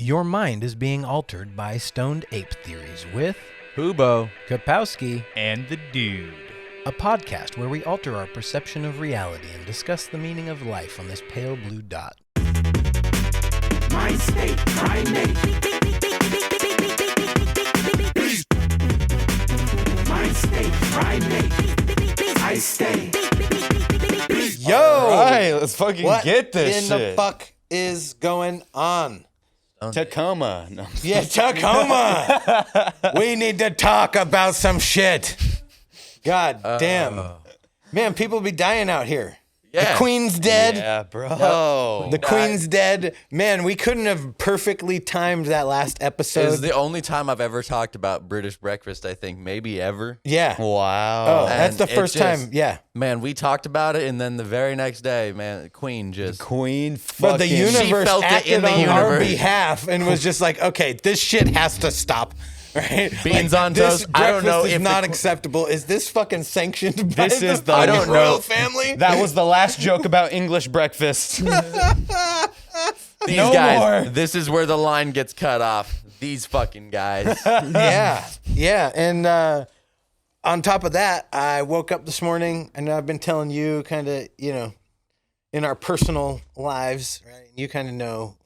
Your mind is being altered by stoned ape theories with Hubo Kapowski, and the Dude. a podcast where we alter our perception of reality and discuss the meaning of life on this pale blue dot. My state, primate. My state, primate. I stay. Yo! Alright, let's fucking What get this in shit. the fuck is going on? Tacoma. No. Yeah, Tacoma! We need to talk about some shit. God damn. Man, people be dying out here. Yeah. The Queen's dead. Yeah, bro. The Queen's dead. Man, we couldn't have perfectly timed that last It episode. was the only time I've ever talked about British breakfast, I think. Maybe ever. Yeah. Wow. Oh, that's the And it first just- time. Yeah. Man, we talked about it, and then the very next day, man, Queen just... Queen But the fucking... universe felt it acted in the on our universe. behalf and was just like, okay, this shit has to stop. Right? Beans on this toast. I don't know breakfast is if the not Qu- acceptable. Is this fucking sanctioned by This is the- fucking I don't royal know. family? That was the last joke about English breakfast. These No guys, more. this is where the line gets cut off. These fucking guys. Yeah. And on top of that, I woke up this morning and I've been telling you kind of, in our personal lives, right? You kind of know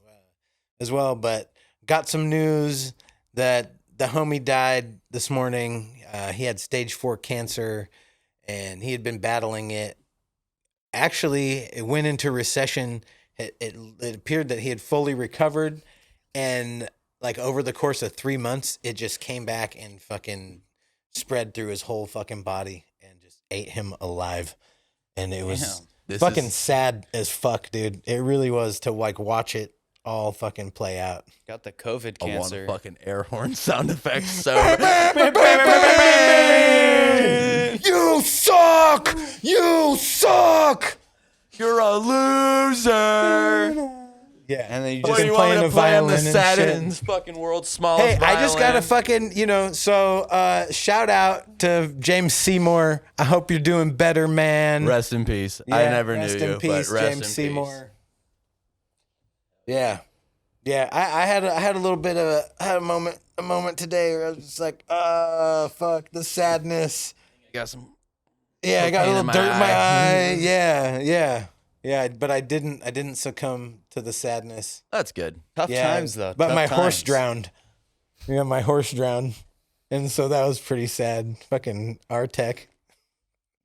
as well, but got some news that the homie died this morning. He had stage 4 cancer and he had been battling it. Actually, it went into recession. It appeared that he had fully recovered, and like over the course of 3 months, it just came back and fucking spread through his whole fucking body and just ate him alive. And it was This fucking is- sad as fuck, dude. It really was to like watch it all fucking play out. Got the COVID I want cancer. a fucking air horn sound effects so You suck! You suck! You're a loser. Yeah. And then you What just do you playing want a to play on the violin and Saturn's fucking world's smallest Hey, I just gotta violin? fucking, so shout out to James Seymour. I hope you're doing better, man. Rest in peace. I Yeah, never knew rest you, in peace, but rest James in Seymour. Yeah. Yeah, I had a little bit of a moment today where I was just like, fuck the sadness. peace. You got some. Yeah, I got a Cocaine little in my dirt in my eye. eye. Yeah, but I didn't succumb to the sadness. That's good. tough Yeah, times though. but tough my horse times. drowned. Yeah, my horse drowned, and so that was pretty sad. Fucking Artec.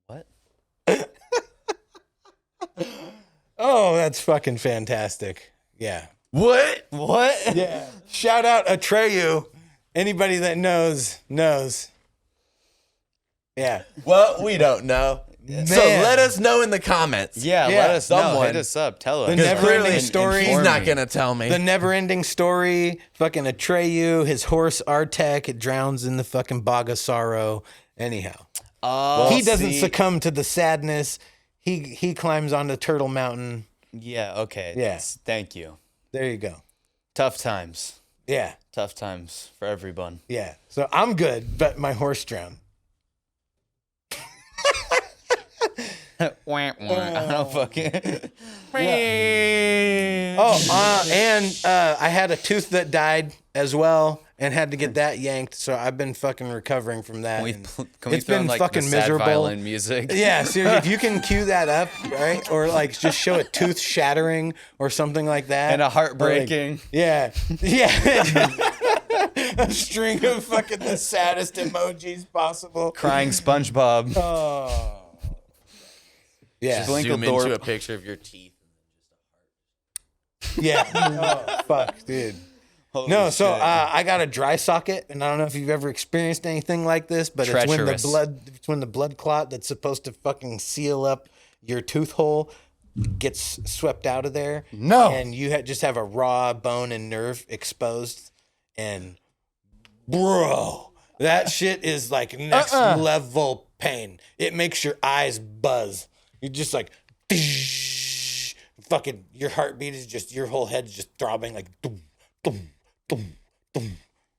What? Oh, that's fucking fantastic. Yeah. What? What? Yeah. Shout out Atreyu. Anybody that knows. Yeah. Well, we don't know. So Man. let us know in the comments. Yeah, Yeah, let us know. someone. Hit us up. Tell us. The 'Cause never-ending clearly story. He's not gonna tell me. The never-ending story. Fucking Atreyu, his horse Artec, it drowns in the fucking bog of sorrow. Anyhow. He doesn't succumb to the sadness. He climbs onto Turtle Mountain. Yeah, okay. Yeah. Thank you. There you go. Tough times. Yeah. Tough times for everyone. Yeah. So I'm good, but my horse drowned. I don't fucking. Oh, and I had a tooth that died as well and had to get that yanked. So I've been fucking recovering from that. and Can we it's throw been in, like, fucking the sad miserable. violin music? Yeah, seriously, if you can cue that up, right? Or like just show a tooth shattering or something like that. And a heartbreaking. Like, yeah. A string of fucking the saddest emojis possible. Crying SpongeBob. Oh. Yeah. Blink Zoom a door. into a picture of your teeth. Yeah. Oh, fuck, dude. Holy No, so shit. I got a dry socket, and I don't know if you've ever experienced anything like this, but Treacherous. it's when the blood clot that's supposed to fucking seal up your tooth hole gets swept out of there. No. And you just have a raw bone and nerve exposed, and bro, that shit is like next level pain. It makes your eyes buzz. You're just like, fucking, your heartbeat is just, your whole head's just throbbing like, dum, dum, dum, dum.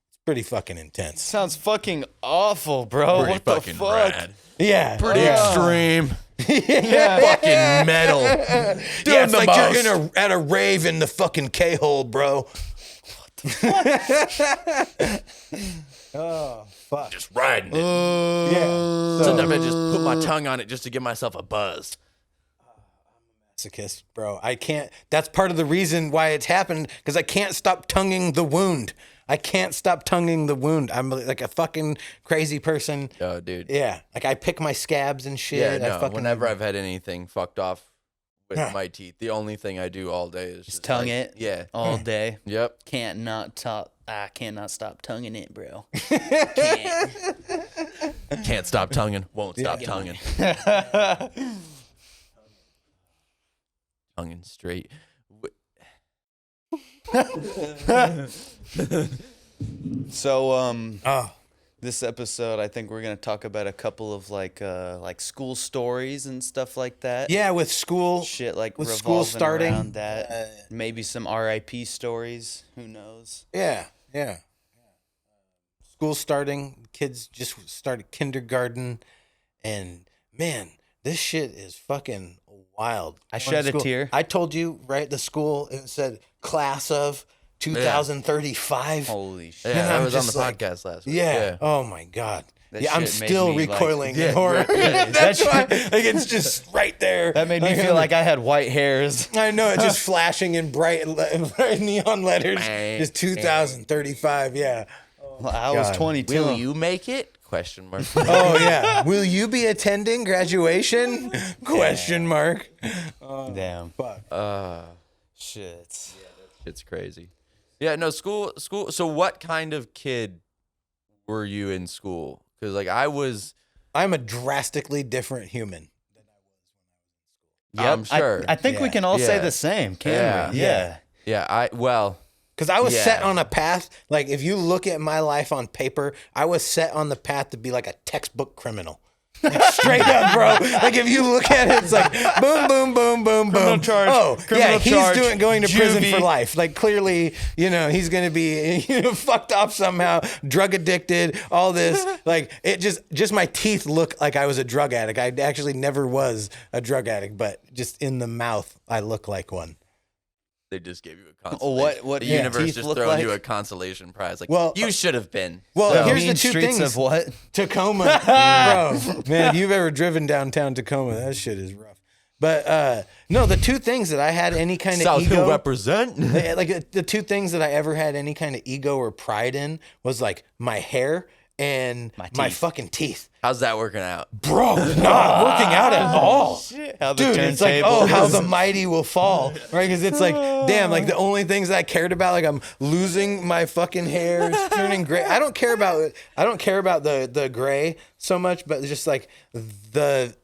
It's pretty fucking intense. Sounds fucking awful, bro. Pretty what the fucking fuck? rad. Yeah. Pretty yeah. extreme. Yeah. Fucking metal. Yeah, Doing it's the like most. you're at a rave in the fucking K-hole, bro. Oh fuck. Just riding it. Yeah. So, Sometimes I just put my tongue on it just to give myself a buzz. masochist, bro. I can't. That's part of the reason why it's happened because I can't stop tonguing the wound. I can't stop tonguing the wound. I'm like a fucking crazy person. Oh, dude. Yeah. Like I pick my scabs and shit. Yeah, I no. fucking, Whenever I've had anything fucked off with Huh. my teeth, the only thing I do all day is Just tongue like, it. Yeah. All day. Yep. I cannot stop tonguing it, bro. Can't stop tonguing. Won't stop tonguing. Tonguing straight. So, Oh. this episode, I think we're gonna talk about a couple of like school stories and stuff like that. Yeah, with school. Shit like with school revolving starting, around that. Maybe some RIP stories. Who knows? Yeah. School starting. Kids just started kindergarten, and man, this shit is fucking wild. I Going to shed a school. tear. I told you, right? The school, it said class of 2035. Holy shit! Yeah, And that I'm was on just the like- podcast last week. Yeah. Oh my god. That Yeah, I'm shit made still me, like- recoiling Yeah, in horror. That That's shit- why, like, it's just right there. That made me feel like I had white hairs. I know it's just flashing in bright neon letters. Bang, It's 2035. Yeah. I was God. 22. Will you make it? Question mark. Oh yeah. Will you be attending graduation? Question mark. Damn. Fuck. Shit. It's crazy. Yeah, no, school. So what kind of kid were you in school? Because like I'm a drastically different human. Yep. I'm sure. I think we can all say Yeah. the same, can Yeah. we? Yeah. Yeah, Because I was set Yeah. on a path. Like if you look at my life on paper, I was set on the path to be like a textbook criminal. Like, straight up, bro. Like if you look at it, it's like boom, boom, boom, boom, boom. charge. Oh, Criminal yeah, he's charge. going to prison Juvie. for life. Like clearly, he's going to be fucked up somehow, drug addicted, all this. Like it just my teeth look like I was a drug addict. I actually never was a drug addict, but just in the mouth, I look like one. they just gave you a consolation. What the do your universe teeth just look throwing like? you a consolation prize? Like, Well, you should have been. Well, The here's the mean two streets things. of what? Tacoma, bro. Man, if you've ever driven downtown Tacoma, that shit is rough. But no, the two things that I had any kind of South Hill ego, represent. like the two things that I ever had any kind of ego or pride in was like my hair and my teeth. fucking teeth. How's that working out? Bro, not working out at all. How the Dude, it's like, oh, turntables- how the mighty will fall, right? Because it's like, damn, like the only things I cared about, like I'm losing my fucking hair, it's turning gray. I don't care about the gray so much, but it's just like the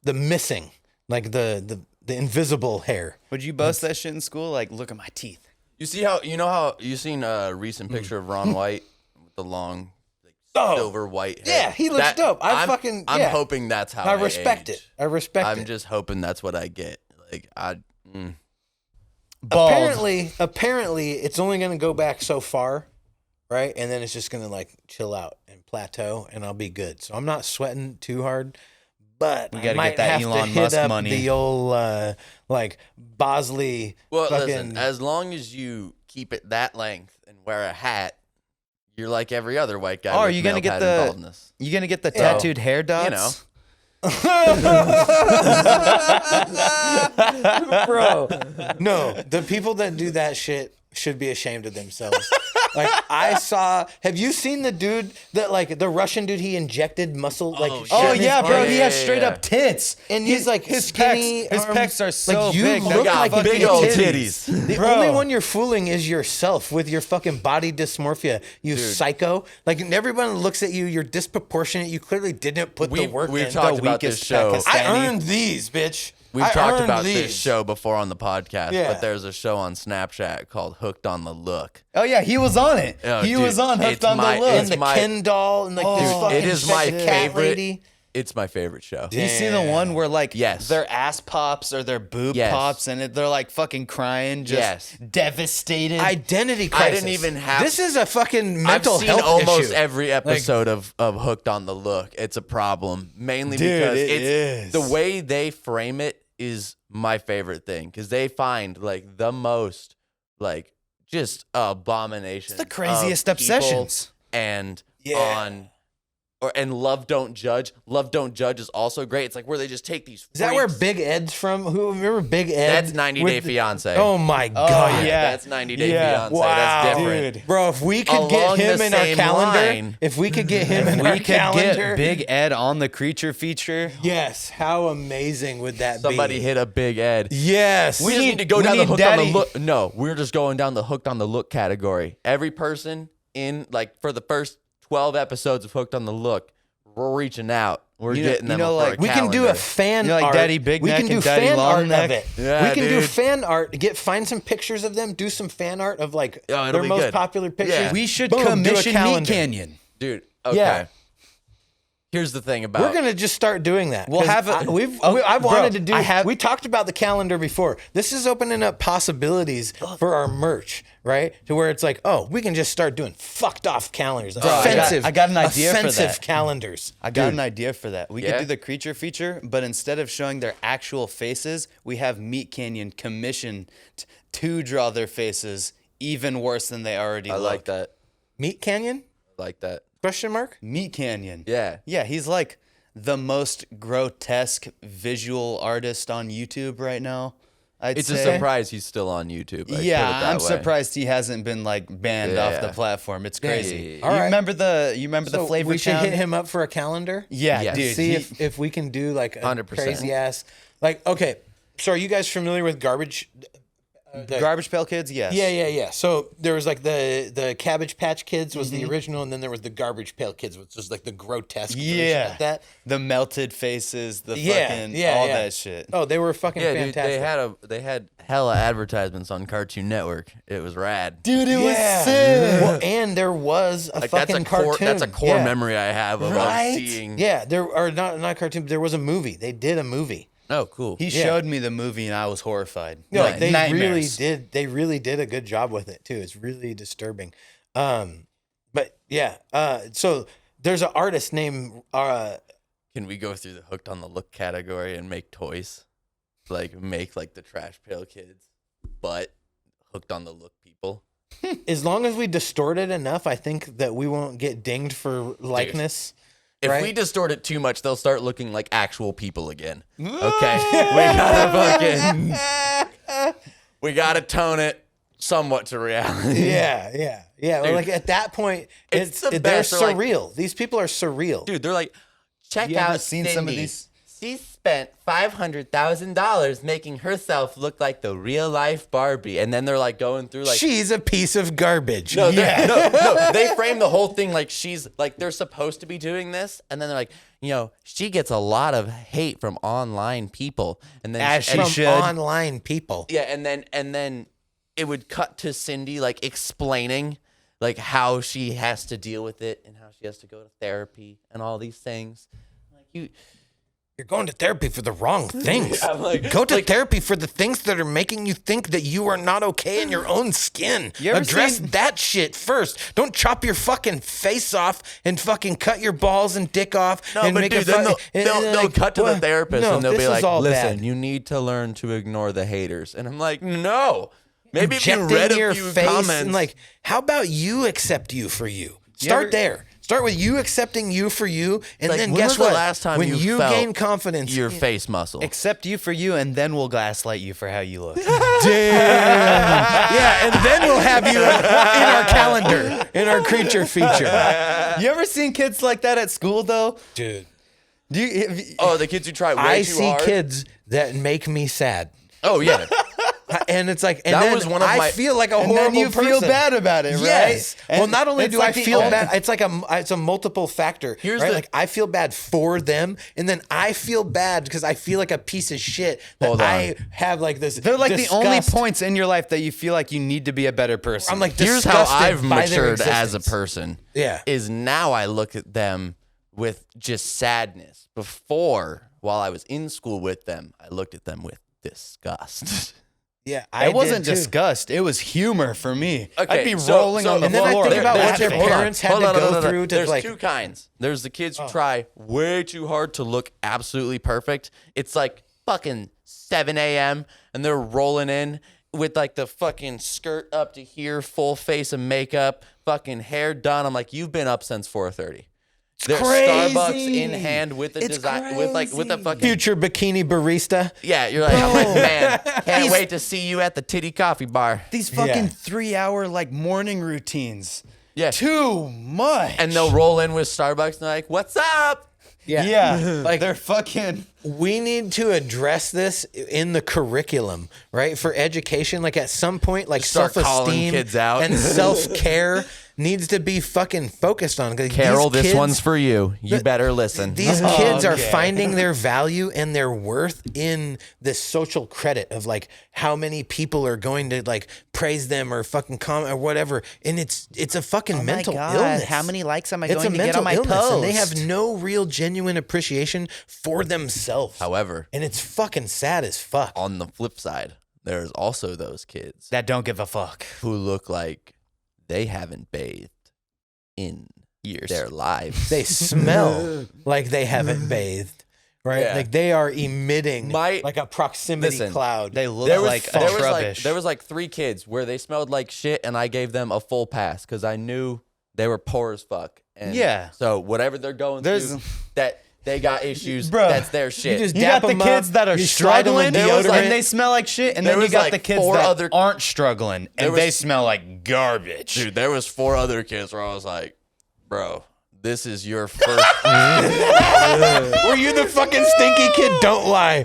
missing, like the invisible hair. Would you boast that shit in school? Like, look at my teeth. You see how you seen a recent picture of Ron White with the long Oh, silver white hair? yeah, he looks dope. I'm I'm hoping that's how I respect age. it. I respect I'm it. just hoping that's what I get. Like Bald. Apparently, it's only going to go back so far, right? And then it's just going to like chill out and plateau, and I'll be good. So I'm not sweating too hard, but We I gotta might get that have to Elon hit Musk up money. the old like Bosley. Well, fucking, listen. As long as you keep it that length and wear a hat, you're like every other white guy. Oh, are with you gonna male get pattern the? baldness. You gonna get the tattooed hair dots? You know. bro. No, the people that do that shit should be ashamed of themselves. Like I saw, have you seen the dude that like the Russian dude? He injected muscle like. shit Oh in his yeah, bro. arm? He has straight up tits, And he's like his skinny pecs. His arms. pecs are so Like, you big. look got like big you old get titties. The Bro. only one you're fooling is yourself with your fucking body dysmorphia, you psycho. Like everyone looks at you, you're disproportionate. You clearly didn't put the work We've in. talked The about this weakest show. Pakistan- I earned these, bitch. We've I talked earned about these. this show before on the podcast, Yeah. but there's a show on Snapchat called Hooked on the Look. Oh yeah, he was on it. Oh, he dude, was on Hooked it's on my- the Look. And the my- Ken doll and like this Dude, fucking it is my sexy cat favorite. lady. It's my favorite show. You see the one where like Yes. their ass pops or their boob Yes. pops and they're like fucking crying, just Yes. devastated. Identity crisis. didn't even have- This is a fucking mental I've seen health almost issue. every episode of Hooked on the Look. It's a problem, mainly Dude, because it it's is. the way they frame it is my favorite thing because they find like the most like just abomination. It's the craziest of people obsessions. And Yeah. and Love Don't Judge. Love Don't Judge is also great. It's like where they just take these. Is that where freaks- Big Ed's from? Who remember Big Ed? That's 90 with Day the- Fiance. Oh my god. yeah. That's 90 Day Yeah. Fiance. Wow, That's different. Dude. Bro, if we could Along get him the in our same calendar, line. if we could get him in We our could calendar, get Big Ed on the creature feature. yes, how amazing would that Somebody be? hit a Big Ed. Yes. We just need to go we down the need hooked on Daddy- the look. No, we're just going down the hooked on the look category. Every person in like for the first 12 episodes of Hooked on the Look, we're reaching out. We're You know- getting you them. know, for like, we can do a calendar. fan You know, like art. Daddy Big we Neck can do and Daddy fan Long art Neck? of it. Yeah, we can do dude. fan art. Find some pictures of them. Do some fan art of like Oh, it'll their be most good. popular pictures. Yeah. We should Boom, do a commission Meat calendar. Canyon. Dude. Okay. Yeah. Here's the thing about. We're gonna just start doing that. We'll 'Cause have a- I've bro, wanted to do. I have- We talked about the calendar before. This is opening up possibilities for our merch, right? To where it's like, oh, we can just start doing fucked off calendars, offensive. I got an idea for offensive that. calendars. I got an idea for that. We Yeah? could do the creature feature, but instead of showing their actual faces, we have Meat Canyon commissioned to draw their faces even worse than they already I look. like that. Meat Canyon? I like that. Question mark? Meat Canyon. Yeah. Yeah, he's like the most grotesque visual artist on YouTube right now. I'd It's say. a surprise he's still on YouTube. I Yeah, put it that I'm way. surprised he hasn't been like banned off the Yeah. platform. It's crazy. yeah, yeah. You All right. remember the So Flavor we should Town? hit him up for a calendar. Yeah, Yes. dude. See he- if we can do like a 100%. crazy ass. Like, okay, so are you guys familiar with garbage? Garbage Pail Kids, yes. Yeah. So there was like the Cabbage Patch Kids was the original, and then there was the Garbage Pail Kids, which was like the grotesque version Yeah. of that. The melted faces, the Yeah, fucking yeah, all yeah. that shit. Oh, they were fucking Yeah, dude. fantastic. They had hella advertisements on Cartoon Network. It was rad. Dude, it was Yeah. sick. Well, and there was a Like fucking cartoon. That's a core Yeah. memory I have of Right? seeing. Yeah, there are not cartoon. There was a movie. They did a movie. Oh, cool. He showed me the movie and I was horrified. No, Like, they really nightmares. did. They really did a good job with it too. It's really disturbing. But yeah. So there's an artist named. Can we go through the Hooked on the Look category and make toys? Like make like the Trash Pail Kids, but Hooked on the Look people. As long as we distort it enough, I think that we won't get dinged for likeness. If Right? we distort it too much, they'll start looking like actual people again. Okay, we gotta tone it somewhat to reality. Yeah. Well, Dude. like at that point, It's the they're best. They're like- surreal. These people are surreal. Dude, they're like, check You ever out seen Cindy. some of these? She spent $500,000 making herself look like the real life Barbie, and then they're like going through like. She's a piece of garbage. No, no, they frame the whole thing like she's like they're supposed to be doing this, and then they're like, she gets a lot of hate from online people, and then As she From should. online people. yeah, and then it would cut to Cindy like explaining like how she has to deal with it and how she has to go to therapy and all these things. Like You're going to therapy for the wrong things. I'm like- Go to like- therapy for the things that are making you think that you are not okay in your own skin. You ever Address seen- that shit first. Don't chop your fucking face off and fucking cut your balls and dick off. No, and but make dude, a then fu- they'll like, cut to the what? therapist No, and they'll be this is like, all listen, bad. you need to learn to ignore the haters. And I'm like, no. Maybe if you Injecting read your a few face comments. and like, how about you accept you for you? Start ever- there. Start with you accepting you for you, and like, then when guess was the what? last time when you gain felt confidence, your face muscle. Accept you for you, and then we'll gaslight you for how you look. yeah, and then we'll have you in our calendar, in our creature feature. You ever seen kids like that at school, though? Dude, Do you, have you- Oh, the kids who try way I too see hard. kids that make me sad. Oh yeah. And it's like, and That then was one of I my- feel like a and horrible then you feel person. bad about it, right? Yes. Well, And not only it's do like I the feel only- bad, it's a multiple factor. Here's right? the- Like I feel bad for them, and then I feel bad because I feel like a piece of shit that Hold on. I have like this. They're like the only disgust. points in your life that you feel like you need to be a better person. I'm like, Here's how disgusted I've by their matured as a existence. person. Yeah. Is now I look at them with just sadness. Before, while I was in school with them, I looked at them with disgust. Yeah, I it wasn't did too. disgust. It was humor for me. Okay, I'd be so- rolling so- on the and then I floor. think about what laughing. their parents had to go through to There's like. two kinds. There's the kids who try way too hard to look absolutely perfect. It's like fucking 7 a.m. and they're rolling in with like the fucking skirt up to here, full face of makeup, fucking hair done. I'm like, you've been up since 4:30. There's crazy. Starbucks in hand with the It's design, with the fucking Future bikini barista. Yeah, you're like, I'm like, man, can't wait to see you at the titty coffee bar. These fucking Yeah. 3-hour like morning routines. Yeah, Too much. and they'll roll in with Starbucks and they're like, what's up? yeah, like they're fucking. We need to address this in the curriculum, right? For education, like at some point, like Start calling self-esteem kids out. and self-care needs to be fucking focused on. 'Cause Carol, these this kids- one's for you. You better listen. These kids are Okay. finding their value and their worth in this social credit of like how many people are going to like praise them or fucking comment or whatever. And it's a fucking mental illness. How many likes am I It's going a to get mental on my illness, post? and they have no real genuine appreciation for themselves. However, And it's fucking sad as fuck. on the flip side, there's also those kids that don't give a fuck. who look like they haven't bathed in Years. their lives. They smell like they haven't bathed, right? Yeah. Like they are emitting My- like a proximity Listen, cloud. They look there was, like there, a was rubbish. there was like 3 kids where they smelled like shit, and I gave them a full pass because I knew they were poor as fuck. And Yeah. So whatever they're going There's- through, that they got issues. Bruh. That's their shit. just you dap got the 'em up, kids that are you slide 'em in struggling deodorant. and they smell like shit, and There then you was, got like, the kids 4 that other- aren't struggling There and they was- smell like garbage. Dude, there was 4 other kids where I was like, bro, this is your first. Were you the fucking stinky kid? Don't lie.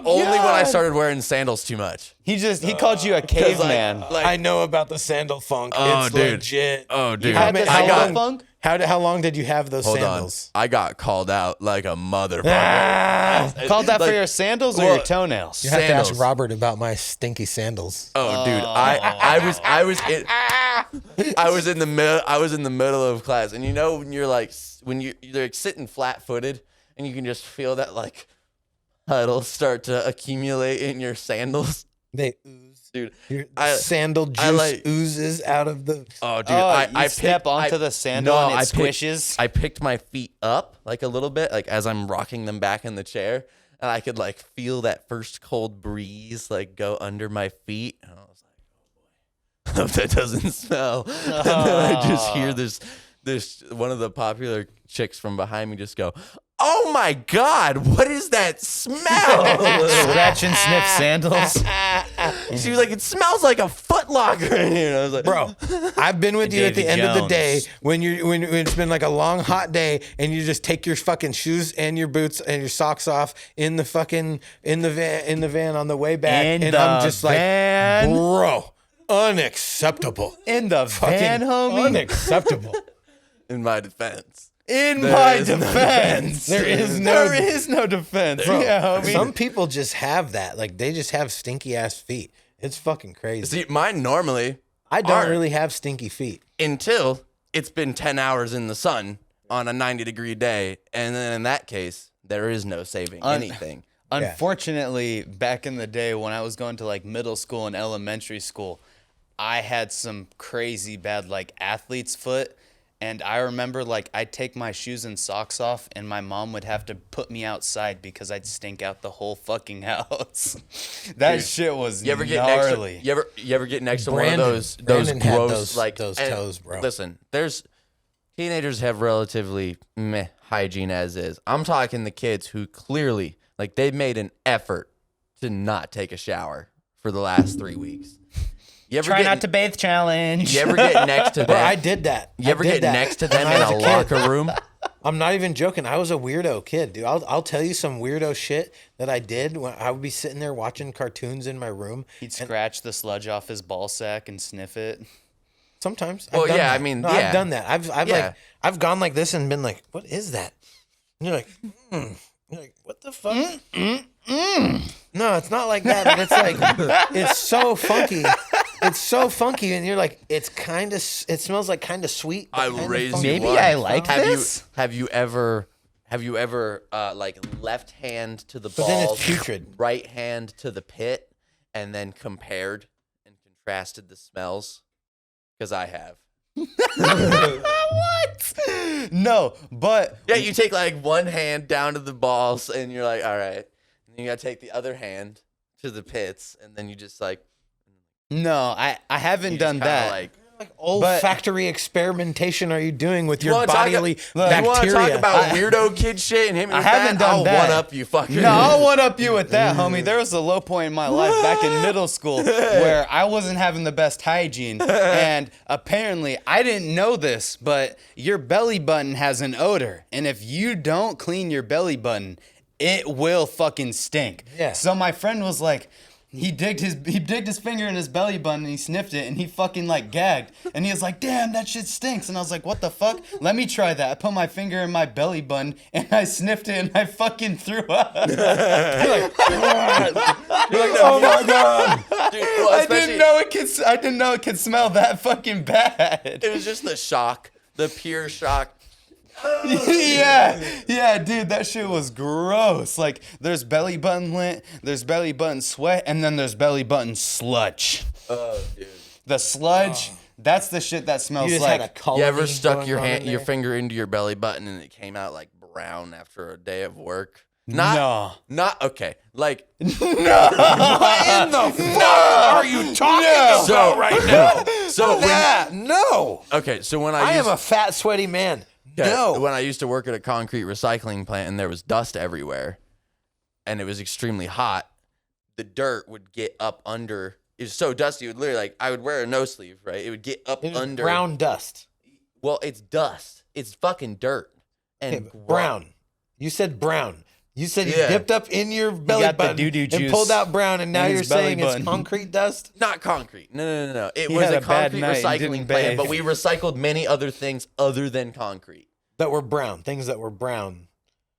Only when I started wearing sandals too much. He called you a caveman. I know about the sandal funk. Oh, it's dude. legit. Oh, dude. How, ma- the how sandal long? funk? How long did you have those Hold sandals? on. I got called out like a motherfucker. Called that for Like, your sandals or well, your toenails? You have to sandals. ask Robert about my stinky sandals. Oh, dude, I was in the middle of class, and you know when you're like sitting flat-footed, and you can just feel that like puddle start to accumulate in your sandals, They ooze. dude. Your I- sandal juice I like- oozes out of the. Oh, dude, Oh, I you step onto the sandal and it squishes? I picked my feet up like a little bit, like as I'm rocking them back in the chair, and I could like feel that first cold breeze like go under my feet, and I was like, "Oh boy, hope that doesn't smell." And then I just hear this one of the popular chicks from behind me just go, "Oh my God, what is that smell?" Scratch and sniff sandals. She was like, "It smells like a Foot Locker in here." And I was like, Bro, I've been with you at the Davy end of the Jones. day when it's been like a long hot day and you just take your fucking shoes and your boots and your socks off in the van on the way back, In and the I'm just van? like, bro, unacceptable, In the van, homie. unacceptable. in my defense. In There my is no defense. There is no- There is no defense. Yeah, homie. Some people just have that, like they just have stinky ass feet. It's fucking crazy. See, mine normally I don't aren't. really have stinky feet. Until it's been 10 hours in the sun on a 90-degree day, and then in that case, there is no saving anything. Unfortunately, back in the day when I was going to like middle school and elementary school, I had some crazy bad like athlete's foot. And I remember like I'd take my shoes and socks off and my mom would have to put me outside because I'd stink out the whole fucking house. That Dude, shit was You ever get gnarly. next to you ever get next to Brandon- one of those Brandon had gross those- like those and toes, bro. Listen, there's teenagers have relatively meh hygiene as is. I'm talking the kids who clearly like they made an effort to not take a shower for the last 3 weeks. You ever Try get not to bathe challenge. You ever get next to Bro, I them? did that. You ever I did get that next to when them I in was a kid. locker room? I'm not even joking. I was a weirdo kid, dude. I'll tell you some weirdo shit that I did when I would be sitting there watching cartoons in my room. He'd scratch the sludge off his ball sack and sniff it. Sometimes. Well, I've done yeah, that. I mean, No, yeah. I've done that. I've Yeah. I've gone like this and been like, what is that? And you're like, You're like, what the fuck? No, it's not like that. But it's like, it's so funky. It's so funky, and you're like, it smells like kind of sweet. but I will kinda raise funky. you Maybe one. I like have this? Have you ever like left hand to the But then balls, it's putrid. right hand to the pit, and then compared and contrasted the smells? Because I have. What? No, but Yeah, you take like one hand down to the balls, and you're like, all right. And then you gotta take the other hand to the pits, and then you just like, No, I haven't You done just kinda, that. Like, Like olfactory experimentation are you doing with your wanna talk- bodily you want to bacteria? talk about weirdo kid shit and hit me I with haven't that? done I'll that. one up you, fucker. No, I'll one up you with that, homie. There was a low point in my life back in middle school where I wasn't having the best hygiene. And apparently, I didn't know this, but your belly button has an odor. And if you don't clean your belly button, it will fucking stink. Yeah. So my friend was like, he digged his finger in his belly button and he sniffed it and he fucking like gagged. And he was like, damn, that shit stinks. And I was like, what the fuck? Let me try that. I put my finger in my belly button and I sniffed it and I fucking threw up. oh my god, dude. Well, I didn't know it could smell that fucking bad. It was just the shock, the pure shock. yeah, dude, that shit was gross. Like, there's belly button lint, there's belly button sweat, and then there's belly button sludge. Oh, dude. The sludge, that's the shit that smells You just like. had a colony You ever stuck going your on hand, in your there? finger into your belly button and it came out like brown after a day of work? No. Not okay. Like What in the fuck are you talking about so right now? So No. okay, so when I used, am a fat, sweaty man. yeah, No. when I used to work at a concrete recycling plant and there was dust everywhere, and it was extremely hot, the dirt would get up under. It was so dusty, it would literally like I would wear a nose sleeve, right? It would get up It was under. brown dust. Well, it's dust. It's fucking dirt and Okay, brown. You said brown. You said you Yeah. dipped up in your belly got the button doo-doo and juice pulled out brown, and now in you're his belly saying button. it's concrete dust? Not concrete. No. It He was had a a bad concrete night and recycling didn't plant, bathe. but we recycled many other things other than concrete. That were brown. Things that were brown.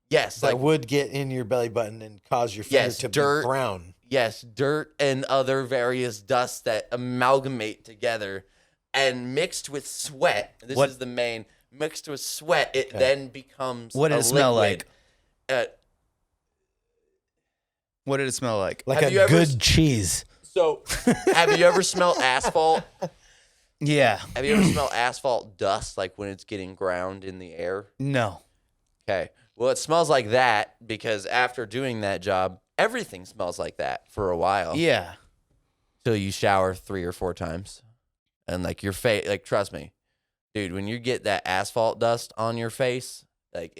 Yes, That like would get in your belly button and cause your finger Yes, to dirt. be brown. yes, dirt and other various dusts that amalgamate together and mixed with sweat. This What- is the main mixed with sweat. It then becomes What did a it smell liquid. What did it smell like? Like Have you a ever good cheese. So, have you ever smelled asphalt? Yeah. Have you ever smelled asphalt dust, like when it's getting ground in the air? No. Okay. Well, it smells like that because after doing that job, everything smells like that for a while. Yeah. Till you shower 3 or 4 times. And like your face, like trust me, dude, when you get that asphalt dust on your face, like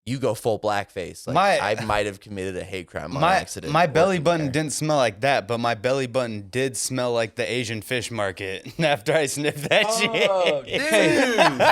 you go full blackface. Like I might have committed a hate crime on accident. My belly working button there. didn't smell like that, but my belly button did smell like the Asian fish market after I sniffed that shit.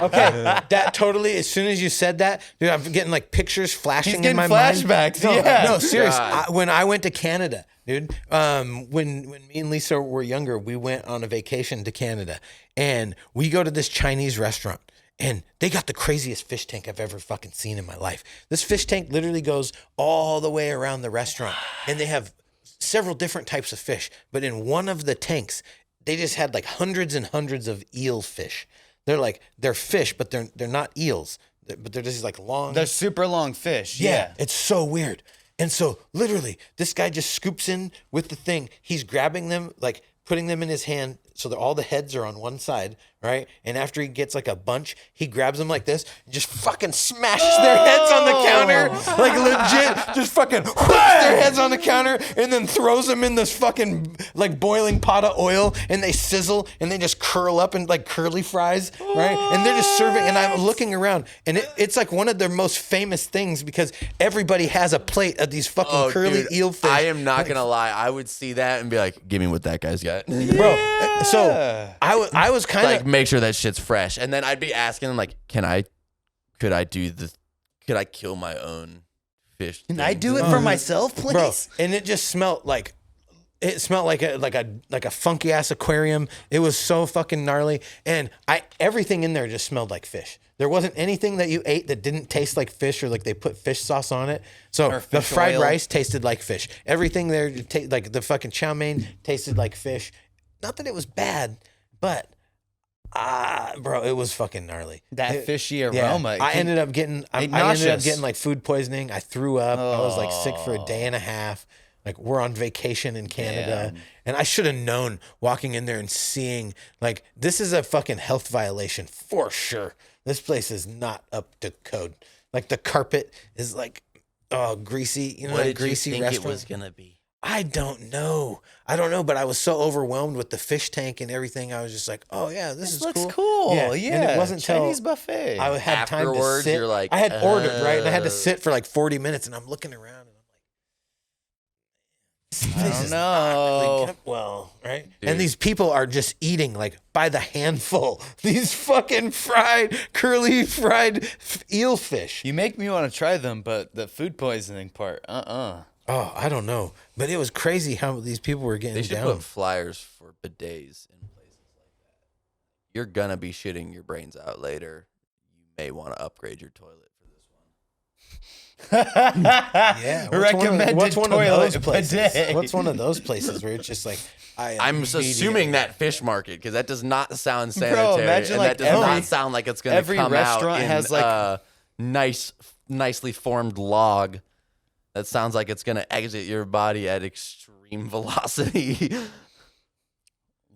Okay, that totally. As soon as you said that, dude, I'm getting like pictures flashing He's in getting my flashbacks, mind. yeah. No, serious. God. When I went to Canada, dude, when me and Lisa were younger, we went on a vacation to Canada, and we go to this Chinese restaurant. And they got the craziest fish tank I've ever fucking seen in my life. This fish tank literally goes all the way around the restaurant. And they have several different types of fish. But in one of the tanks, they just had like hundreds and hundreds of eel fish. They're fish, but they're not eels. But they're just like long. They're super long fish. Yeah. It's so weird. And so literally, this guy just scoops in with the thing. He's grabbing them, like putting them in his hand so that all the heads are on one side, right? And after he gets like a bunch, he grabs them like this and just fucking smashes their heads on the counter. Like legit, just fucking whoops their heads on the counter and then throws them in this fucking like boiling pot of oil and they sizzle and they just curl up in like curly fries, right? And they're just serving and I'm looking around and it's like one of their most famous things because everybody has a plate of these fucking curly dude, eel fish. I am not gonna lie. I would see that and be like, "Give me what that guy's got." Bro, so I was kind Like, of make sure that shit's fresh, and then I'd be asking him like, could I kill my own fish? Can I do it for myself, please? bro, and it just smelled like a funky ass aquarium. It was so fucking gnarly, and everything in there just smelled like fish. There wasn't anything that you ate that didn't taste like fish or like they put fish sauce on it. So Or the fish fried oil. rice tasted like fish. Everything there, like the fucking chow mein, tasted like fish. Not that it was bad, but bro, it was fucking gnarly. That fishy Yeah. aroma. I ended up getting nauseous. like food poisoning. I threw up. I was like sick for a day and a half. Like we're on vacation in Canada. Damn. And I should have known walking in there and seeing like this is a fucking health violation for sure. This place is not up to code. Like the carpet is like greasy, you know, What that did you greasy think restaurant. it was gonna be? I don't know. But I was so overwhelmed with the fish tank and everything. I was just like, oh yeah, this is looks cool. cool. Yeah. And it wasn't Chinese till buffet. I had time to Afterwards, sit. you're like, I had ordered, right? And I had to sit for like 40 minutes and I'm looking around and I'm like, this place don't is not really know. kept well, right? Dude. And these people are just eating like by the handful. These fucking curly fried eel fish. You make me want to try them, but the food poisoning part, Oh, I don't know. But it was crazy how these people were getting They should down. put flyers for bidets in places like that. You're gonna be shitting your brains out later. You may want to upgrade your toilet for this one. Yeah, Recommended what's one toilet of those places? bidet. What's one of those places where it's just like I'm assuming that fish market because that does not sound sanitary, imagine, and like, that does every- not sound like it's gonna every come restaurant out in has, like- a nicely formed log. That sounds like it's gonna exit your body at extreme velocity.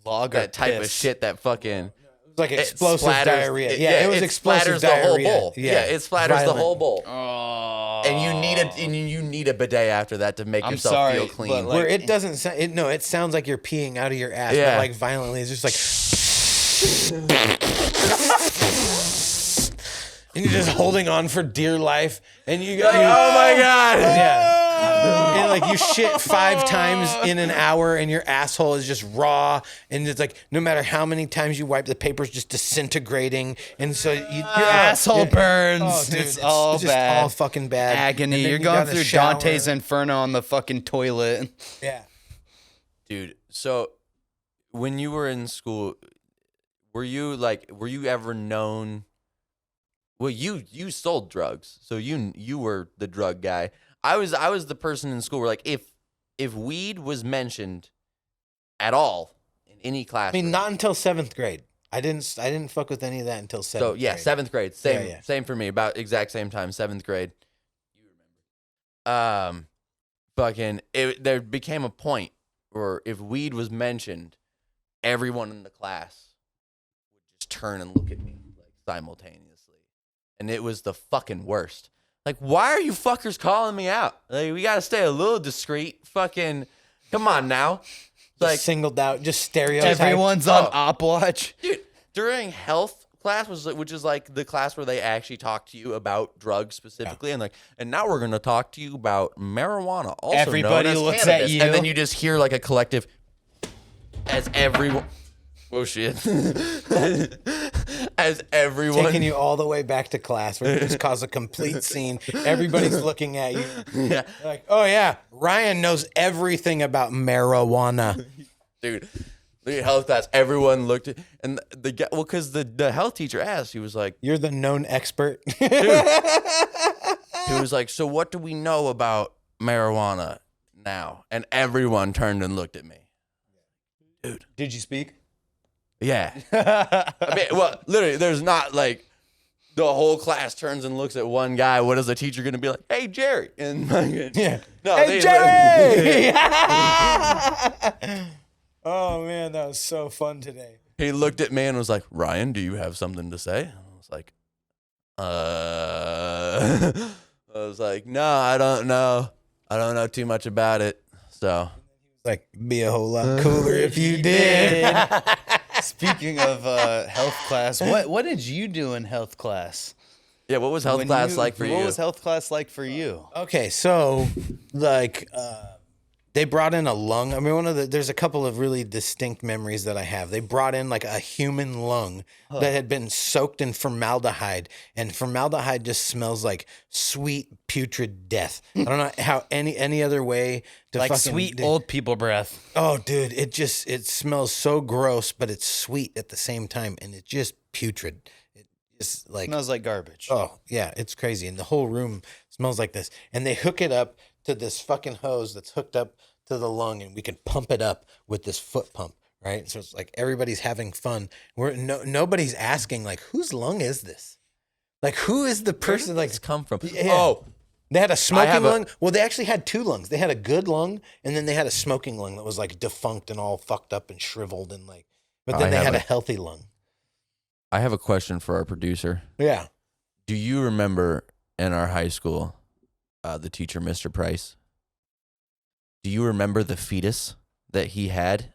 Log or That type of piss. shit that fucking it's like it explosive splatters- diarrhea. it- Yeah, it was it explosive splatters diarrhea. the whole bowl. Yeah, it splatters the Violent. whole bowl. Oh. And you need a bidet after that to make I'm yourself sorry, feel but, clean. like- Where it doesn't sound. It sounds like you're peeing out of your ass, Yeah. but like violently. It's just like. And you're just holding on for dear life, and you go. oh my god! Yeah. And like you shit 5 times in an hour and your asshole is just raw. And it's like no matter how many times you wipe, the paper's just disintegrating. And so your asshole burns. Oh, dude, it's all just bad. all fucking bad. Agony. And then You're you going gotta through shower. Dante's Inferno on the fucking toilet. Yeah. Dude, so when you were in school, were you ever known? Well, you sold drugs, so you were the drug guy. I was the person in school where like if weed was mentioned at all in any class. I mean, not until 7th grade. I didn't fuck with any of that until 7th So yeah, grade. 7th grade, same Yeah. same for me. About exact same time, 7th grade. You remember? There became a point where if weed was mentioned, everyone in the class would just turn and look at me like simultaneously, and it was the fucking worst. Like, why are you fuckers calling me out? Like, we gotta stay a little discreet. Fucking, come on now. Like, Singled out, just stereotyped. Everyone's on op watch. dude, during health class which is like the class where they actually talk to you about drugs specifically, and now we're gonna talk to you about marijuana. Also Everybody known as looks at cannabis. you. and then you just hear like a collective as everyone. Oh shit! As everyone taking you all the way back to class where you just cause a complete scene. Everybody's looking at you. yeah, Like, oh yeah, Ryan knows everything about marijuana. dude. The health class, everyone looked at, and the guy, well, because the health teacher asked, he was like, You're the known expert. he was like, so what do we know about marijuana now? And everyone turned and looked at me. Did you speak? Yeah. I mean, well, literally, there's not like the whole class turns and looks at one guy. What is the teacher going to be like? Hey, Jerry. And Yeah. no, Hey, Jerry! Oh man, that was so fun today. he looked at me and was like, Ryan, do you have something to say? I was like, I was like, no, I don't know. I don't know too much about it. So Like, be a whole lot cooler if you did. Speaking of health class, what did you do in health class? yeah, what was health When class like for you? What was health class like for you? Okay, so like they brought in a lung. I mean, there's a couple of really distinct memories that I have. They brought in like a human lung that had been soaked in formaldehyde, and formaldehyde just smells like sweet putrid death. I don't know how any other way to Like fucking sweet old people breath. Oh, dude, it smells so gross, but it's sweet at the same time, and it's just putrid. It's like Smells like garbage. oh yeah, it's crazy, and the whole room smells like this. And they hook it up to this fucking hose that's hooked up to the lung, and we can pump it up with this foot pump, right? So it's like everybody's having fun. Nobody's asking like, whose lung is this? Like, who is the person? Like, It's come from. Yeah. Oh, they had a smoking have a- lung. Well, they actually had 2 lungs. They had a good lung, and then they had a smoking lung that was like defunct and all fucked up and shriveled and like. But then I they have had a a- healthy lung. I have a question for our producer. Yeah. Do you remember in our high school, the teacher, Mr. Price? Do you remember the fetus that he had?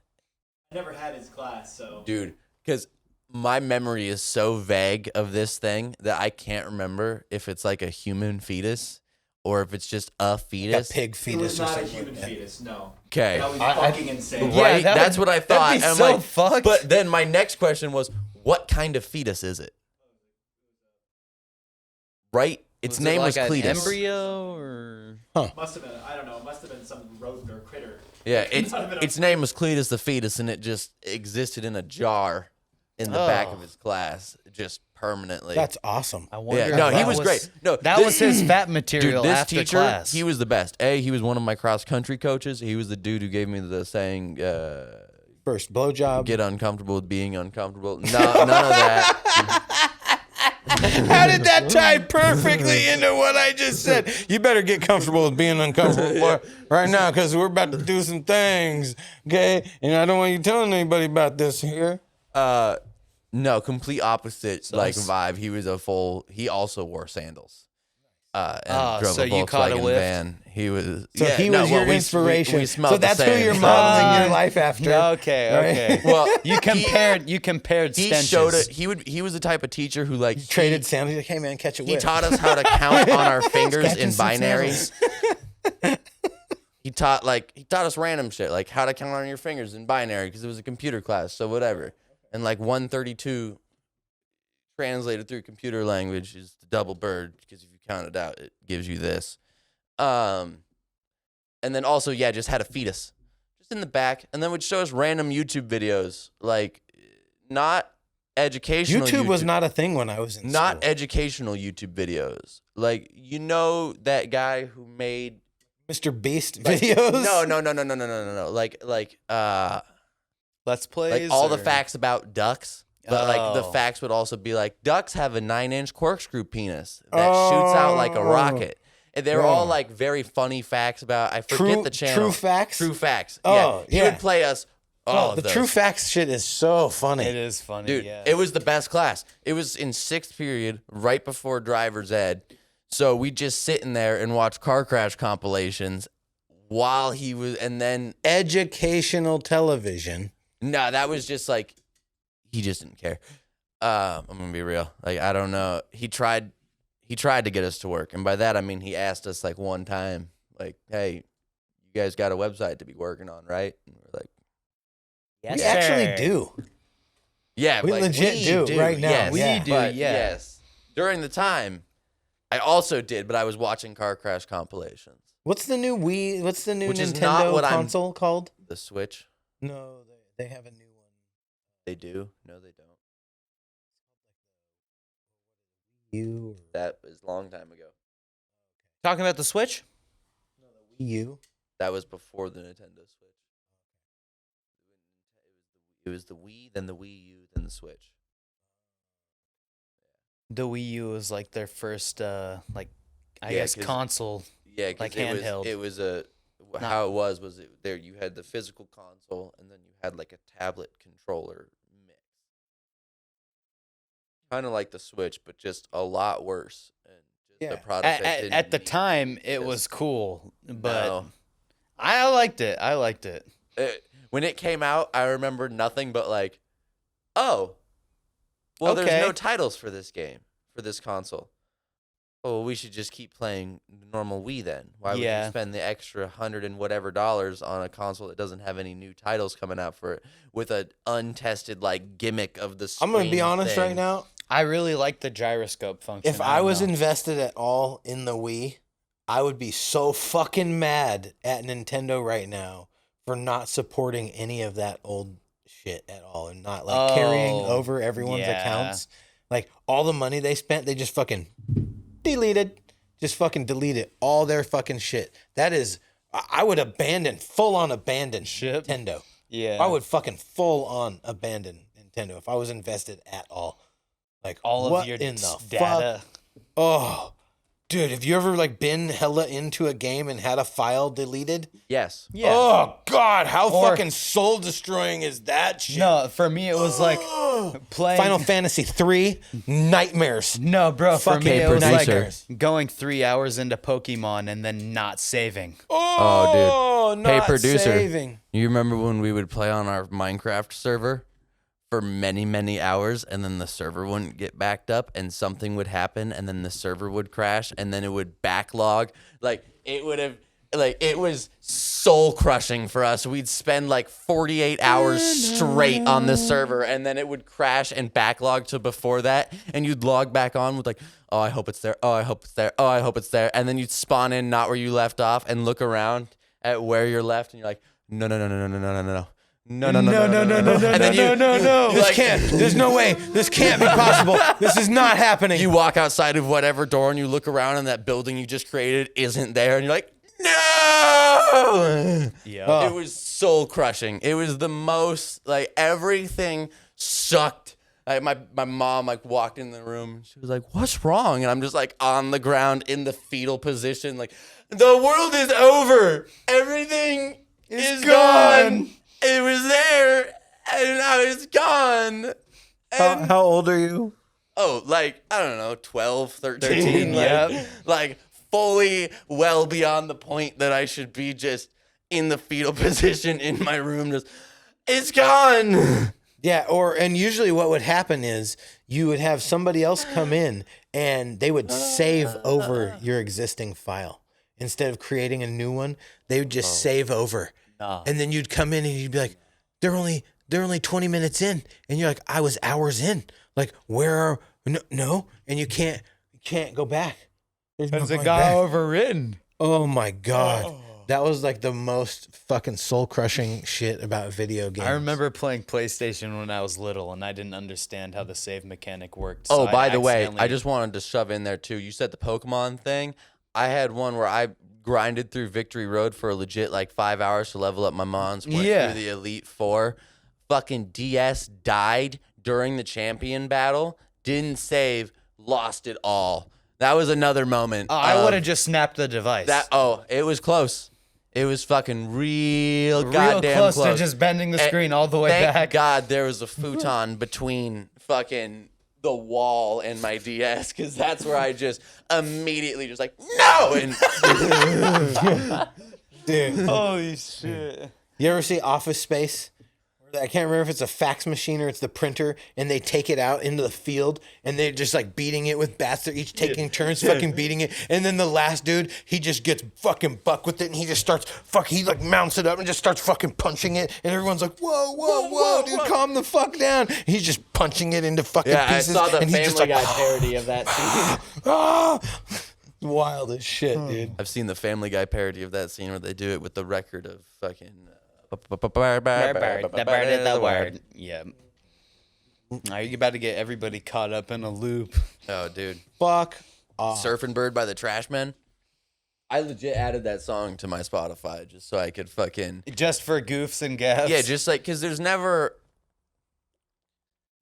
I never had his class, so. Dude, because my memory is so vague of this thing that I can't remember if it's like a human fetus or if it's just a A fetus. pig It fetus was or not a something human like that. fetus, no. Okay. That would be fucking insane. Yeah, Right? that That's would- what I thought. that'd be I'm so like, fucked. But then my next question was, what kind of fetus is it? Right? Its Was it name like was an Cletus. embryo or Must have been, I don't know, it must have been some rodent or critter. Yeah, It could not have been a- its name was Cletus the fetus, and it just existed in a jar in the back of his class, just permanently. That's awesome. I wonder. Yeah, no, if he that was great. No, that this- was his fat material Dude, this after teacher, class. he was the best. He was one of my cross country coaches. He was the dude who gave me the saying, First blowjob. get uncomfortable with being uncomfortable. No, none of that. How did that tie perfectly into what I just said? You better get comfortable with being uncomfortable right now because we're about to do some things, okay? And I don't want you telling anybody about this here. No, complete opposite vibe. He also wore sandals. And drove so a you caught a Volkswagen whiff? van. He was So he was your inspiration. We smelled so that's the who same. you're modeling your life after. Okay. Well, You compared he stenches. showed it. He was the type of teacher who like Traded sandals. Like, hey man, catch a He whip. taught us how to count on our fingers Catching in some binaries. He taught us random shit, like how to count on your fingers in binary because it was a computer class, so whatever. And like 132 translated through computer language is the double bird because if you count it out, it gives you this. And then also, just had a fetus just in the back, and then would show us random YouTube videos, like not educational. YouTube was not a thing when I was in not school. educational YouTube videos. Like, that guy who made Mr. Beast like, videos? No. Like Let's Plays. all the or- facts about ducks. But like the Oh. facts would also be like ducks have a 9-inch corkscrew penis that shoots out like a rocket. And they're all like very funny facts about I forget the channel. True facts? True facts. Oh, He yeah. would play us all Oh, of the those. true facts shit is so funny. It is funny, Dude, yeah. it was the best class. It was in 6th period, right before driver's ed. So we just sit in there and watch car crash compilations while he was, and then Educational television. no, that was just like he just didn't care. I'm gonna be real. Like I don't know. He tried to get us to work, and by that I mean he asked us like one time, like, "Hey, you guys got a website to be working on, right?" And we're like, Yes, We actually sir. do. "Yeah, We like, legit do right now. Yes, We do, but yeah. Yes, during the time, I also did, but I was watching car crash compilations. What's the new Wii? What's the new Which is not Nintendo what I'm- console called? The Switch, No, they have a new one. they do. No, they don't. U That was a long time ago. Talking about the Switch? Wii U. That was before the Nintendo Switch. It was the Wii, then the Wii U, then the Switch. The Wii U was like their first, I Yeah, guess, 'cause- console. Yeah, 'cause Like it was, handheld. it was a how it was there you had the physical console and then you had like a tablet controller mix. Kind of like the Switch, but just a lot worse. And just Yeah. a product that At, didn't at the need time, it this. was cool, but No. I liked it. I liked it. When it came out, I remember nothing but like, oh, well, Okay. there's no titles for this game, for this console. Oh, well, we should just keep playing the normal Wii then. Why would you Yeah. spend the extra $100 and whatever on a console that doesn't have any new titles coming out for it with an untested like gimmick of the I'm going to be screen honest thing? right now. I really liked the gyroscope function. If I was don't know. invested at all in the Wii, I would be so fucking mad at Nintendo right now for not supporting any of that old shit at all and not like carrying Oh, over everyone's yeah. accounts. Like all the money they spent, they just fucking deleted. Just fucking deleted all their fucking shit. That is, I would full on abandon Ship? Nintendo. yeah, I would fucking full on abandon Nintendo if I was invested at all. Like all what of your in the data. fuck? Oh, Dude, have you ever like been hella into a game and had a file deleted? Yes. Yeah. Oh God, how Or- fucking soul destroying is that shit? No, for me it was like playing Final Fantasy 3 nightmares. No, bro, for Fucking me it was like nightmares. going 3 hours into Pokemon and then not saving. Oh, dude. not Hey, producer. saving. You remember when we would play on our Minecraft server for many, many hours, and then the server wouldn't get backed up, and something would happen, and then the server would crash, and then it would backlog. Like, it would have, like, it was soul crushing for us. We'd spend like 48 hours straight on the server, and then it would crash and backlog to before that, and you'd log back on with like, oh, I hope it's there. Oh, I hope it's there. Oh, I hope it's there. And then you'd spawn in not where you left off and look around at where you're left, and you're like, no. No. And then This can't. There's no way. This can't be possible. This is not happening. you walk outside of whatever door and you look around and that building you just created isn't there, and you're like, no. Yeah. It was soul crushing. It was the most, like, everything sucked. Like, my mom like walked in the room. She was like, what's wrong? And I'm just like on the ground in the fetal position, like, the world is over. Everything is gone. It was there, and now it's gone. And, how old are you? oh, like, I don't know, 12, 13. Like, fully well beyond the point that I should be just in the fetal position in my room. Just, it's gone. Yeah, and usually what would happen is you would have somebody else come in and they would save over your existing file. Instead of creating a new one, they would just save over. And then you'd come in and you'd be like, they're only 20 minutes in. And you're like, I was hours in. Like, where are no, and you can't go back. There's no going back. overridden. Oh my God. That was like the most fucking soul crushing shit about video games. I remember playing PlayStation when I was little and I didn't understand how the save mechanic worked. Oh, so by the way, accidentally- I just wanted to shove in there too. You said the Pokemon thing. I had one where I grinded through Victory Road for a legit like 5 hours to level up my mons. Went through the Elite Four. Fucking DS died during the champion battle. Didn't save. Lost it all. That was another moment. I would have just snapped the device. It was close. It was fucking real goddamn close to just bending the screen all the way Thank back. God there was a futon between fucking the wall and my DS, because that's where I just immediately just like, no! And Dude. Holy shit. You ever see Office Space? I can't remember if it's a fax machine or it's the printer, and they take it out into the field and they're just like beating it with bats. They're each taking turns fucking beating it. And then the last dude, he just gets fucking buck with it and he just starts he like mounts it up and just starts fucking punching it. And everyone's like, whoa, dude, calm the fuck down. He's just punching it into fucking pieces. I saw the and he's just Family like, Guy parody of that scene. ah! Wild as shit, dude. I've seen the Family Guy parody of that scene where they do it with the record of fucking... The bird is the word. Yeah. Are you about to get everybody caught up in a loop? Oh, dude. Fuck off. Surfing Bird by the Trashmen. I legit added that song to my Spotify just so I could fucking... Just for goofs and gaffs? Yeah, just like, because there's never...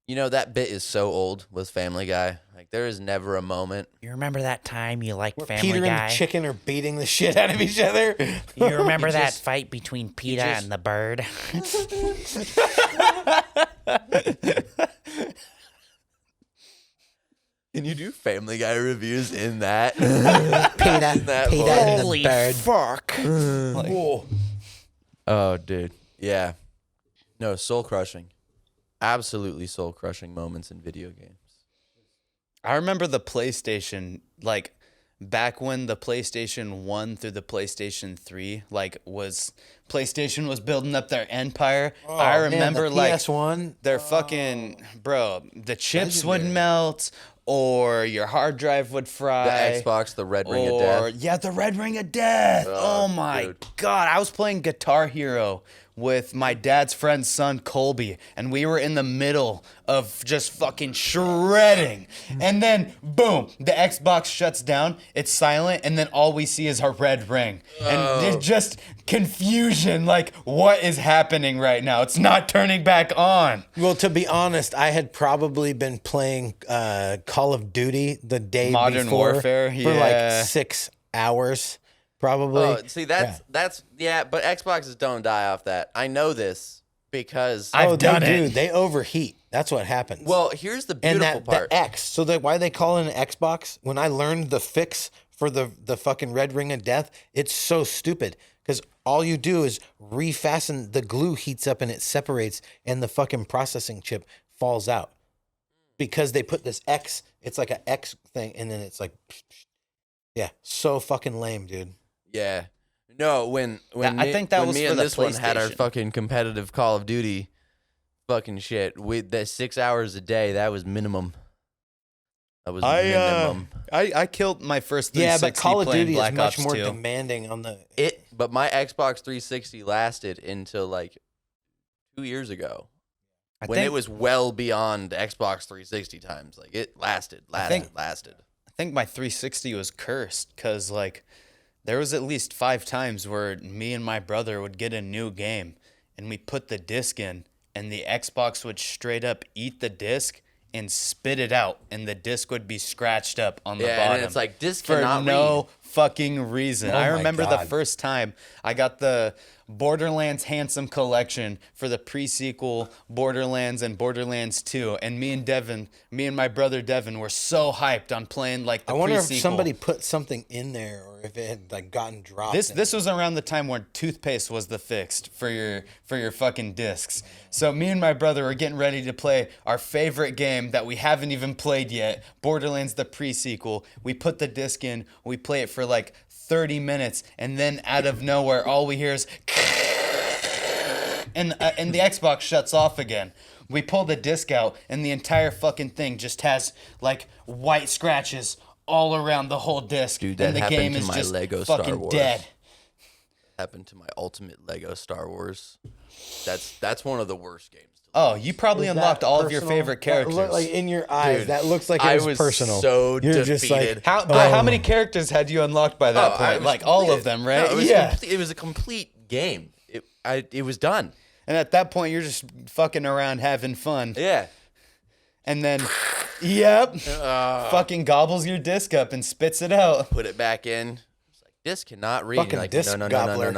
You know, that bit is so old with Family Guy. Like, there is never a moment. You remember that time you liked Family Peter Guy? and the chicken are beating the shit out of each other. You remember that fight between PETA and the bird? Can you do Family Guy reviews in that? PETA, That PETA voice. and the Holy bird. fuck. Whoa. Oh, dude. Yeah. No, soul crushing. Absolutely soul crushing moments in video games. I remember the PlayStation, like, back when the PlayStation 1 through the PlayStation 3, like, PlayStation was building up their empire. I remember, the like, PS1. their fucking, bro, the chips would melt, or your hard drive would fry. The Xbox, the Red Ring of Death. Yeah, the Red Ring of Death. Oh my dude. God. I was playing Guitar Hero with my dad's friend's son, Colby, and we were in the middle of just fucking shredding. And then, boom, the Xbox shuts down, it's silent, and then all we see is our red ring. And it's just confusion, like, what is happening right now? It's not turning back on. Well, to be honest, I had probably been playing Call of Duty the day Modern before Warfare, for like 6 hours, probably. Oh, see, that's but Xboxes don't die off that. I know this because I've done they it. do. They overheat. That's what happens. well, here's the and beautiful that part. the X. So why they call it an Xbox? When I learned the fix for the fucking red ring of death, it's so stupid because all you do is refasten. The glue heats up and it separates, and the fucking processing chip falls out because they put this X. It's like an X thing, and then it's like, yeah, so fucking lame, dude. Yeah. No, when I think that was me for and the this one had our PlayStation. fucking competitive Call of Duty fucking shit. With that 6 hours a day, that was minimum. That was minimum. I killed my first 360 Yeah, but Call of playing Duty Black is much Ops more 2. demanding on the. But my Xbox 360 lasted until like 2 years ago. When it was well beyond Xbox 360 times. Like it lasted. I think my 360 was cursed because like there was at least 5 times where me and my brother would get a new game and we put the disc in and the Xbox would straight up eat the disc and spit it out and the disc would be scratched up on the bottom. And it's like disc for cannot no fucking reason. Oh I my remember the God. first time I got the Borderlands Handsome Collection for the pre-sequel Borderlands and Borderlands 2, and me and my brother Devin were so hyped on playing like the I wonder pre-sequel. if somebody put something in there or if it had like gotten dropped. This was around the time when toothpaste was the fixed for your fucking discs. So me and my brother were getting ready to play our favorite game that we haven't even played yet, Borderlands the pre-sequel. We put the disc in, we play it for like 30 minutes, and then out of nowhere, all we hear is and the Xbox shuts off again. We pull the disc out, and the entire fucking thing just has like white scratches all around the whole disc. Dude, that and the happened game to is my just Lego Star fucking Wars. dead. Happened to my ultimate Lego Star Wars. That's one of the worst games. Oh, you probably Is that unlocked all of your personal? favorite characters. That look like in your eyes, Dude, that looks like I it was was personal. so You're just defeated. like, How many characters had you unlocked by that Oh, I point? was Like all of completed. them, right? No, it was Yeah. it was a complete game. It was done. And at that point, you're just fucking around having fun. Yeah. And then, yep, fucking gobbles your disc up and spits it out. Put it back in. It's like this cannot read. Fucking You're like, disc no. gobbler.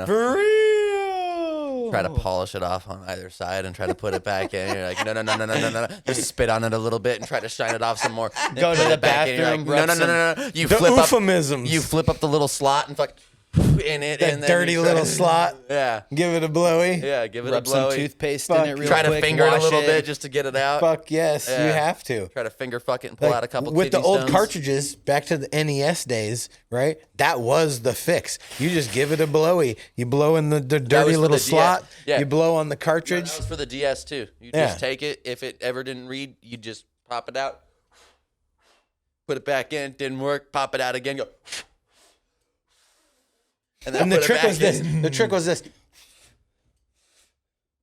For real. Try to polish it off on either side and try to put it back in. You're like, no. Just spit on it a little bit and try to shine it off some more. Then Go to put the it back in. You're bathroom, like, rub no. You The flip euphemisms. up. You flip up the little slot and fuck in it. that and then dirty you try little to- slot. Yeah. Give it a blowy. Yeah. Give it Rub a some blowy. toothpaste Fuck, in it real Try to quick. finger it a wash little bit just to get it out. Fuck yes, Yeah. you have to. Try to finger fuck it and pull Like, out a couple with the kidney old stones. cartridges, back to the NES days, right? That was the fix. You just give it a blowy. You blow in the was dirty for little the DS. slot. Yeah. You blow on the That cartridge. was for the DS too. You Yeah. just take it. If it ever didn't read, you just pop it out. Put it back in. Didn't work. Pop it out again. Go. Then And the put it trick back was this. in. The trick was this.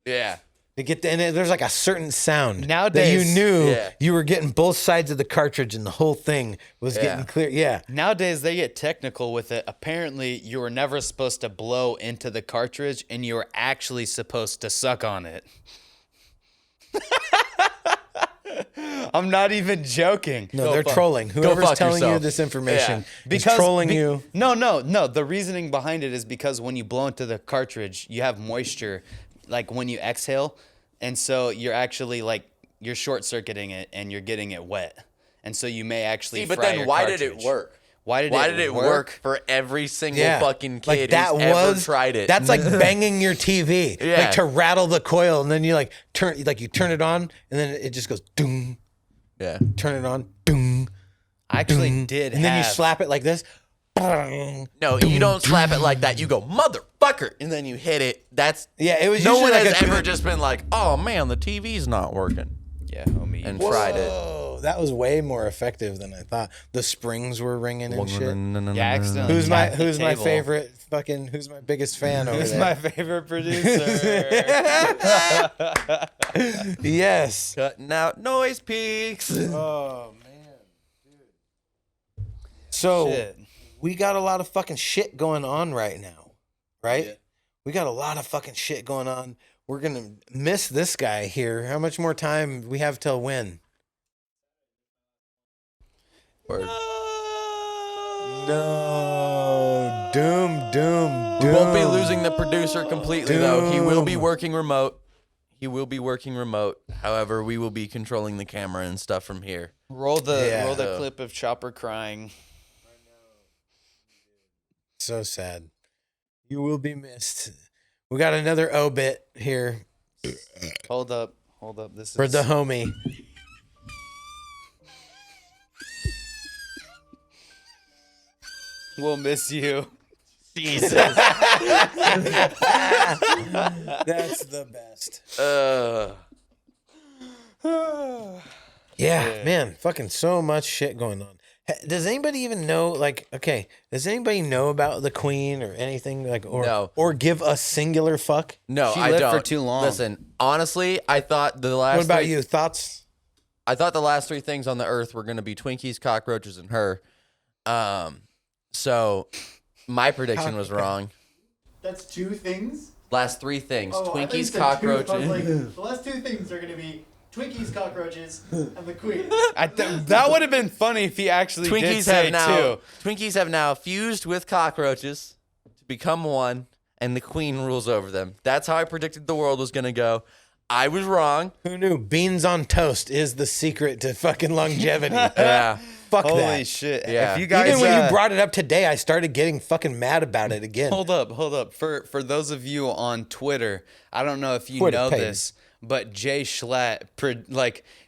Yeah. To get and there's like a certain sound Nowadays- that you knew Yeah. you were getting both sides of the cartridge and the whole thing was getting Yeah. clear. Yeah. Nowadays, they get technical with it. Apparently, you were never supposed to blow into the cartridge, and you were actually supposed to suck on it. I'm not even joking. No, they're trolling. Whoever's fuck telling you yourself. this information Yeah. is trolling you. No. The reasoning behind it is because when you blow into the cartridge, you have moisture, like when you exhale, and so you're actually like you're short circuiting it and you're getting it wet, and so you may actually. See, but fry then your why did cartridge. it work? Why did it work for every single Yeah. fucking kid Like that who's ever was tried it? That's like banging your TV. Yeah. Like to rattle the coil and then you like turn it on and then it just goes doom. yeah. Turn it on, doom. I actually doom, did. And then you have- slap it like this. Bang. No, you don't slap it like that. You go motherfucker, and then you hit it. That's Yeah, it was no usually one like has a ever just been like, oh man, the TV's not working, Yeah, homie. and tried it. Whoa, that was way more effective than I thought. The springs were ringing and shit. Yeah, accidentally Who's my tapped the table. favorite fucking who's my biggest fan over Who's there? my favorite producer? Yes. Cutting out noise peaks. Oh man, dude. So Shit. we got a lot of fucking shit going on right now, right? Yeah. We got a lot of fucking shit going on. We're gonna miss this guy here. How much more time we have till when? No. Doom. We won't be losing the producer completely, though. He will be working remote. However, we will be controlling the camera and stuff from here. Roll the Yeah. clip of Chopper crying. So sad. You will be missed. We got another obit here Hold up. This for is the homie. We'll miss you. Jesus. That's the best. Yeah, man, fucking so much shit going on. Does anybody even know, like, okay, does anybody know about the Queen or anything, like, or No. or give a singular fuck? No, She I lived don't. for too long. Listen, honestly, I thought the last. What about three- you? Thoughts? I thought the last three things on the earth were going to be Twinkies, cockroaches, and her. So my prediction was wrong. That's two things? Last three things: Oh, I thought you Twinkies, said two. cockroaches. I was like, the last two things are going to be Twinkies, cockroaches, and the Queen. That would have been funny if he actually did Twinkies say have now. two. Twinkies have now fused with cockroaches to become one, and the Queen rules over them. That's how I predicted the world was going to go. I was wrong. Who knew beans on toast is the secret to fucking longevity? Yeah. Fuck Holy that. shit! Yeah. If you guys Even when you brought it up today, I started getting fucking mad about it again. hold up. For those of you on Twitter, I don't know if you Twitter know page. this, but Jay Schlatt,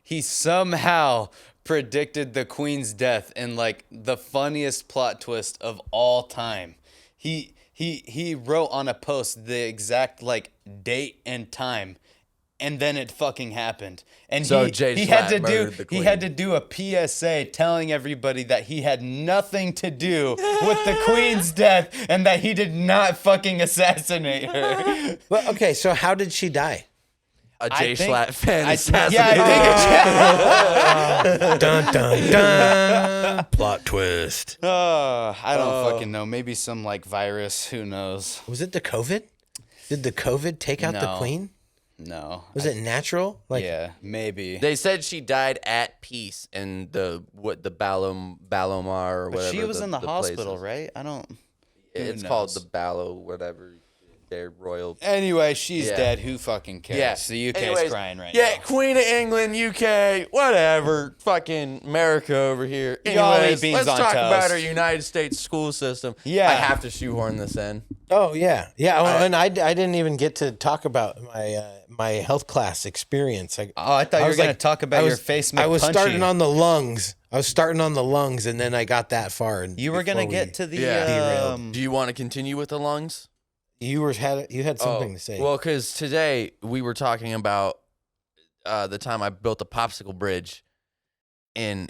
he somehow predicted the Queen's death in like the funniest plot twist of all time. He wrote on a post the exact like date and time, and then it fucking happened. And So he Jay had Schlatt to do murdered the he Queen. had to do a PSA telling everybody that he had nothing to do with the Queen's death and that he did not fucking assassinate her. Well, okay, so how did she die? A Jay think- Schlatt fan Yeah, assassinated. I think Dun dun dun. Plot twist. I don't fucking know. Maybe some like virus. Who knows? Was it the COVID? Did the COVID take out the No. Queen? No. Was it natural? Like, Yeah, maybe. They said she died at peace in the Balomar or But whatever. she was in the place hospital, is. right? I don't. It's Who called knows? the Ballo whatever. Their royal. Anyway, she's Yeah. dead. Who fucking cares? Yeah. The UK's Anyways, crying right yeah, now. Queen of England, UK, whatever. Fucking America over here. Y'all eat Anyways, beans let's on talk about toast. our United States school system. Yeah. I have to shoehorn this in. oh yeah, yeah. Well, and I didn't even get to talk about my health class experience. Oh, I thought you were was going like- to talk about I your was- face. I was McPunchy. starting on the lungs. And then I got that far. And You were going to before we- get to the. Yeah. Do you want to continue with the lungs? You had something to say. Well, because today we were talking about the time I built a popsicle bridge in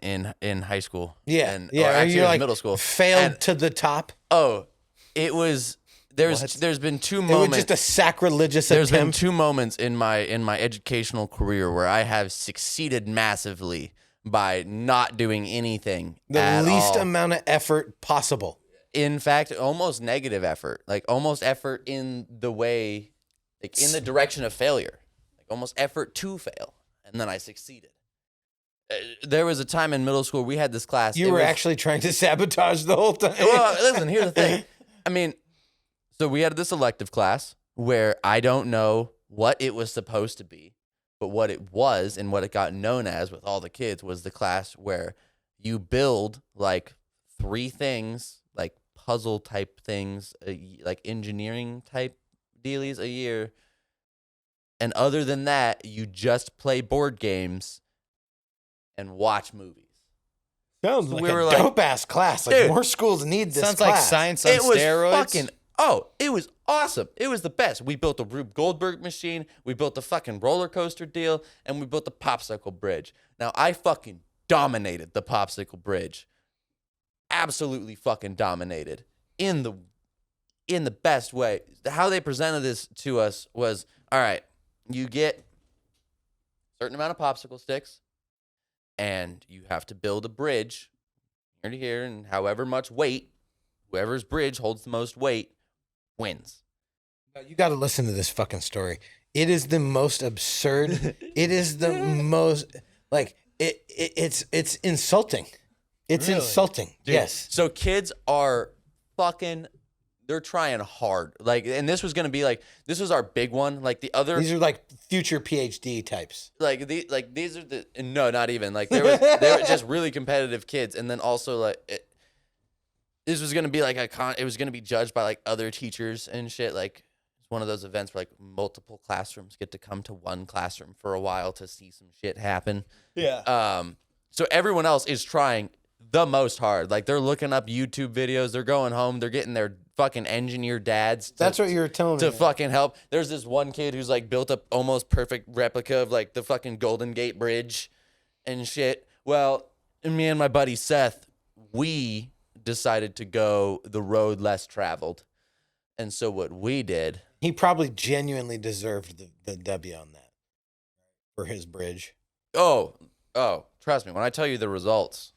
high school. yeah, and, yeah. Or actually, You're it was like middle school. failed And- to the top. Oh, it was. There's been two It was moments. just a sacrilegious There's been attempt. two moments in my educational career where I have succeeded massively by not doing anything. The at least all. amount of effort possible. In fact, almost negative effort, like almost effort in the way, like in the direction of failure, like almost effort to fail, and then I succeeded. There was a time in middle school we had this class. You it were was- actually trying to sabotage the whole time. Well, listen, here's the thing. I mean, so we had this elective class where I don't know what it was supposed to be, but what it was and what it got known as with all the kids was the class where you build like three things, like puzzle type things, like engineering type dealies a year. And other than that, you just play board games and watch movies. Sounds So like we a were like- dope-ass class. Like, Dude. more schools need this Sounds like class. science on It was steroids. fucking it was awesome. It was the best. We built a Rube Goldberg machine, we built a fucking roller coaster deal, and we built a popsicle bridge. Now I fucking dominated the popsicle bridge. Absolutely fucking dominated in the best way. How they presented this to us was, all right, you get a certain amount of popsicle sticks and you have to build a bridge here to here, and however much weight, whoever's bridge holds the most weight wins. You got to listen to this fucking story. It is the most absurd. It is the most like it's insulting. It's insulting. Dude, Yes. So kids are fucking, they're trying hard. Like, and this was going to be like, this was our big one. Like the other, These are like future PhD types. these are the, no, not even like they were just really competitive kids. And then also like, this was going to be like it was going to be judged by like other teachers and shit. Like it's one of those events where like multiple classrooms get to come to one classroom for a while to see some shit happen. Yeah. So everyone else is trying the most hard. Like they're looking up YouTube videos. They're going home. They're getting their fucking engineer dads. That's what you were telling me. To fucking help. There's this one kid who's like built up almost perfect replica of like the fucking Golden Gate Bridge and shit. Well, me and my buddy Seth, we decided to go the road less traveled. And so what we did. He probably genuinely deserved the W on that for his bridge. Oh, trust me, when I tell you the results.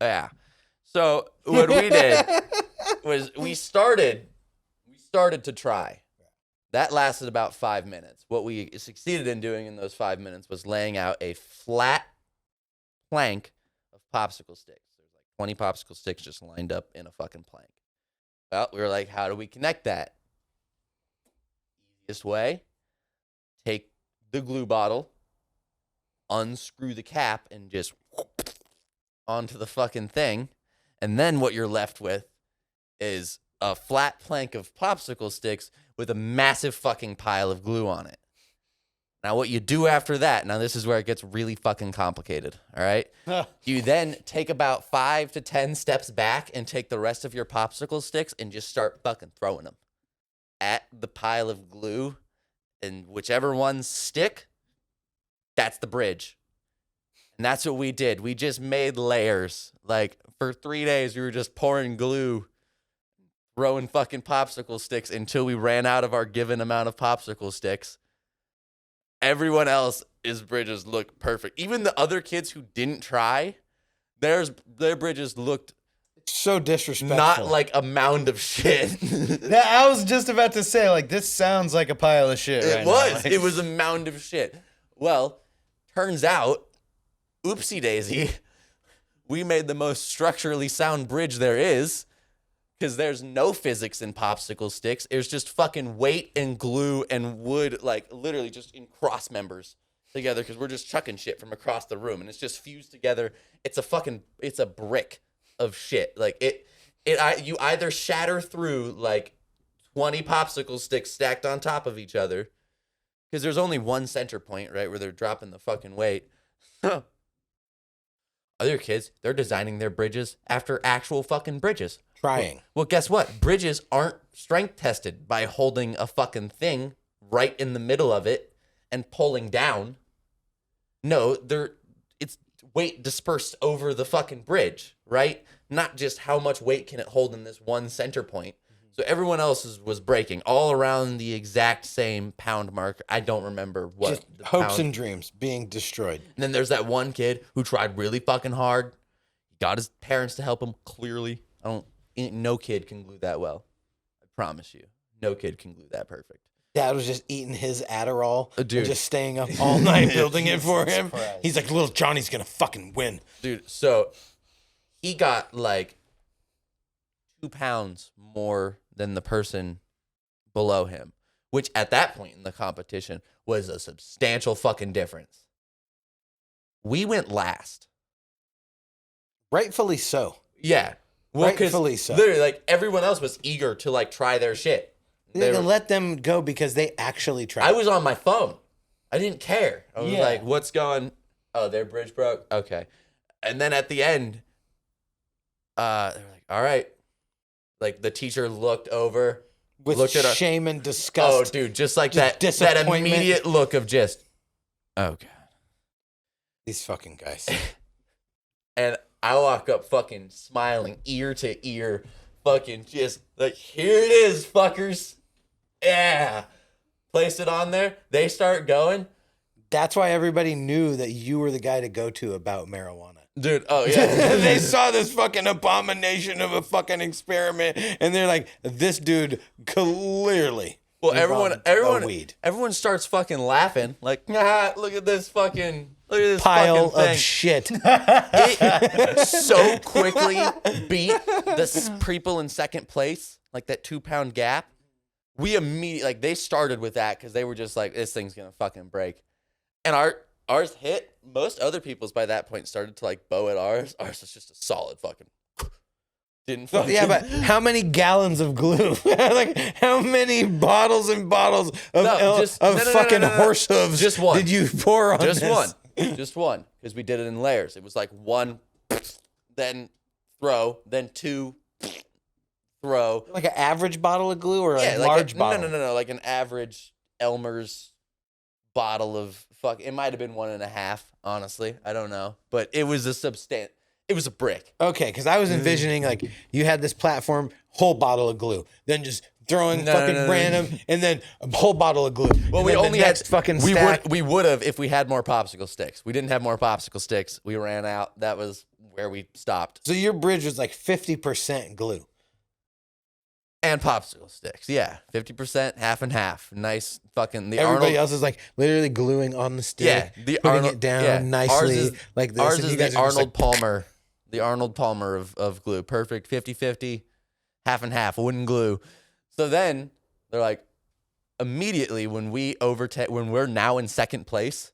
Yeah. So what we did was we started to try. That lasted about 5 minutes. What we succeeded in doing in those 5 minutes was laying out a flat plank of popsicle sticks. There's like 20 popsicle sticks just lined up in a fucking plank. Well, we were like, how do we connect that? Easiest way, take the glue bottle, unscrew the cap, and just onto the fucking thing. And then what you're left with is a flat plank of popsicle sticks with a massive fucking pile of glue on it. Now, what you do after that, now this is where it gets really fucking complicated, all right? You then take about 5 to 10 steps back and take the rest of your popsicle sticks and just start fucking throwing them at the pile of glue, and whichever ones stick, that's the bridge. And that's what we did. We just made layers. Like, for 3 days, we were just pouring glue, throwing fucking popsicle sticks until we ran out of our given amount of popsicle sticks. Everyone else's bridges looked perfect. Even the other kids who didn't try, their bridges looked So disrespectful. not like a mound of shit. Yeah, I was just about to say, like, this sounds like a pile of shit right It now. was. Like, It was a mound of shit. Well, turns out, oopsie daisy, we made the most structurally sound bridge there is, because there's no physics in popsicle sticks. It's just fucking weight and glue and wood, like literally just in cross members together, because we're just chucking shit from across the room and it's just fused together. It's a brick of shit. Like you either shatter through like 20 popsicle sticks stacked on top of each other, because there's only one center point, right, where they're dropping the fucking weight. Other kids, they're designing their bridges after actual fucking bridges. Trying. Well, guess what? Bridges aren't strength tested by holding a fucking thing right in the middle of it and pulling down. No, it's weight dispersed over the fucking bridge, right? Not just how much weight can it hold in this one center point. So everyone else was breaking all around the exact same pound mark. I don't remember what. Just the hopes pound- and dreams being destroyed. And then there's that one kid who tried really fucking hard. He got his parents to help him, clearly. No kid can glue that well. I promise you. No kid can glue that perfect. Dad was just eating his Adderall Dude. and just staying up all night building it for him. Christ. He's like, little Johnny's going to fucking win. Dude, so he got like 2 pounds more than the person below him, which at that point in the competition was a substantial fucking difference. We went last. Rightfully so. Yeah. Well, 'cause Rightfully so. literally, like, everyone else was eager to, like, try their shit. They were- let them go because they actually tried. I was on my phone. I didn't care. I was Yeah. like, what's going? Oh, their bridge broke? Okay. And then at the end, they're like, all right. Like, the teacher looked over. with looked at our- shame and Oh, disgust. dude, just like Just that disappointment. immediate look of just, oh, God. These fucking guys. And I walk up fucking smiling, ear to ear, fucking just like, here it is, fuckers. Yeah. Place it on there. They start going. That's why everybody knew that you were the guy to go to about marijuana. Dude, oh yeah. They saw this fucking abomination of a fucking experiment, and they're like, "This dude clearly." Well, involved weed everyone starts fucking laughing. Like, look at this pile fucking thing. of shit. It so quickly beat the people in second place, like that 2-pound gap. We immediately, like, they started with that because they were just like, this thing's gonna fucking break. And ours hit. Most other people's by that point started to like bow at ours. Ours was just a solid fucking. Didn't fucking. Yeah, but how many gallons of glue? Like, how many bottles and bottles of fucking horse hooves just one. did you pour on just this? Just one, because we did it in layers. It was like one, then throw, then two, throw. Like an average bottle of glue or a Like large bottle? No, like an average Elmer's bottle of it might have been 1.5, honestly. I don't know. But it was it was a brick. Okay, because I was envisioning like you had this platform, whole bottle of glue, then just throwing random, and then a whole bottle of glue. Well, we only had fucking stack. We would have if we had more popsicle sticks. We didn't have more popsicle sticks. We ran out. That was where we stopped. So your bridge was like 50% glue. And popsicle sticks, yeah, 50%, half and half. Nice, fucking. Everybody else is like literally gluing on the stick, putting it down nicely, like this. Ours and is you guys the are just Arnold like, Palmer, the Arnold Palmer of glue. Perfect, 50-50, half and half, wooden glue. So then they're like, immediately when when we're now in second place,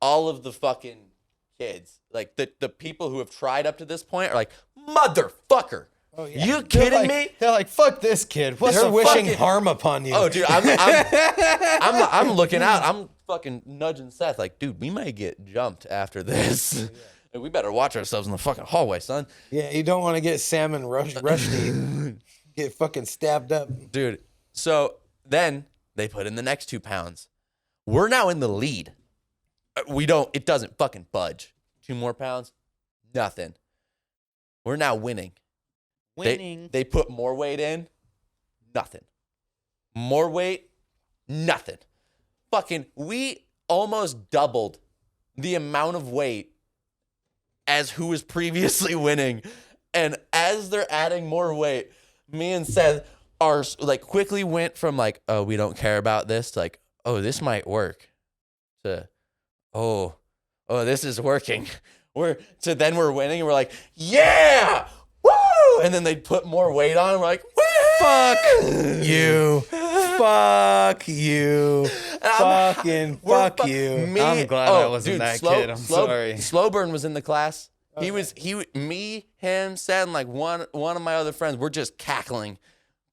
all of the fucking kids, like the people who have tried up to this point, are like, motherfucker. Oh, yeah. You kidding me? They're like, fuck this kid. What's they're the wishing fucking harm upon you. Oh, dude, I'm looking out. I'm fucking nudging Seth, like, dude, we might get jumped after this. We better watch ourselves in the fucking hallway, son. Yeah, you don't want to get salmon rusty, get fucking stabbed up. Dude, so then they put in the next 2 pounds. We're now in the lead. It doesn't fucking budge. 2 more pounds, nothing. We're now winning. They put more weight in, nothing. More weight, nothing. Fucking, we almost doubled the amount of weight as who was previously winning. And as they're adding more weight, me and Seth are like quickly went from like, oh, we don't care about this, to like, oh, this might work, to, oh, this is working. Then we're winning and we're like, yeah, woo! And then they put more weight on. And we're like, woo! Fuck you. Fuck you. Fuck you. I'm glad I wasn't that kid. I'm sorry. Slow Burn was in the class. Okay. Me, him, Seth, and like one of my other friends, we're just cackling,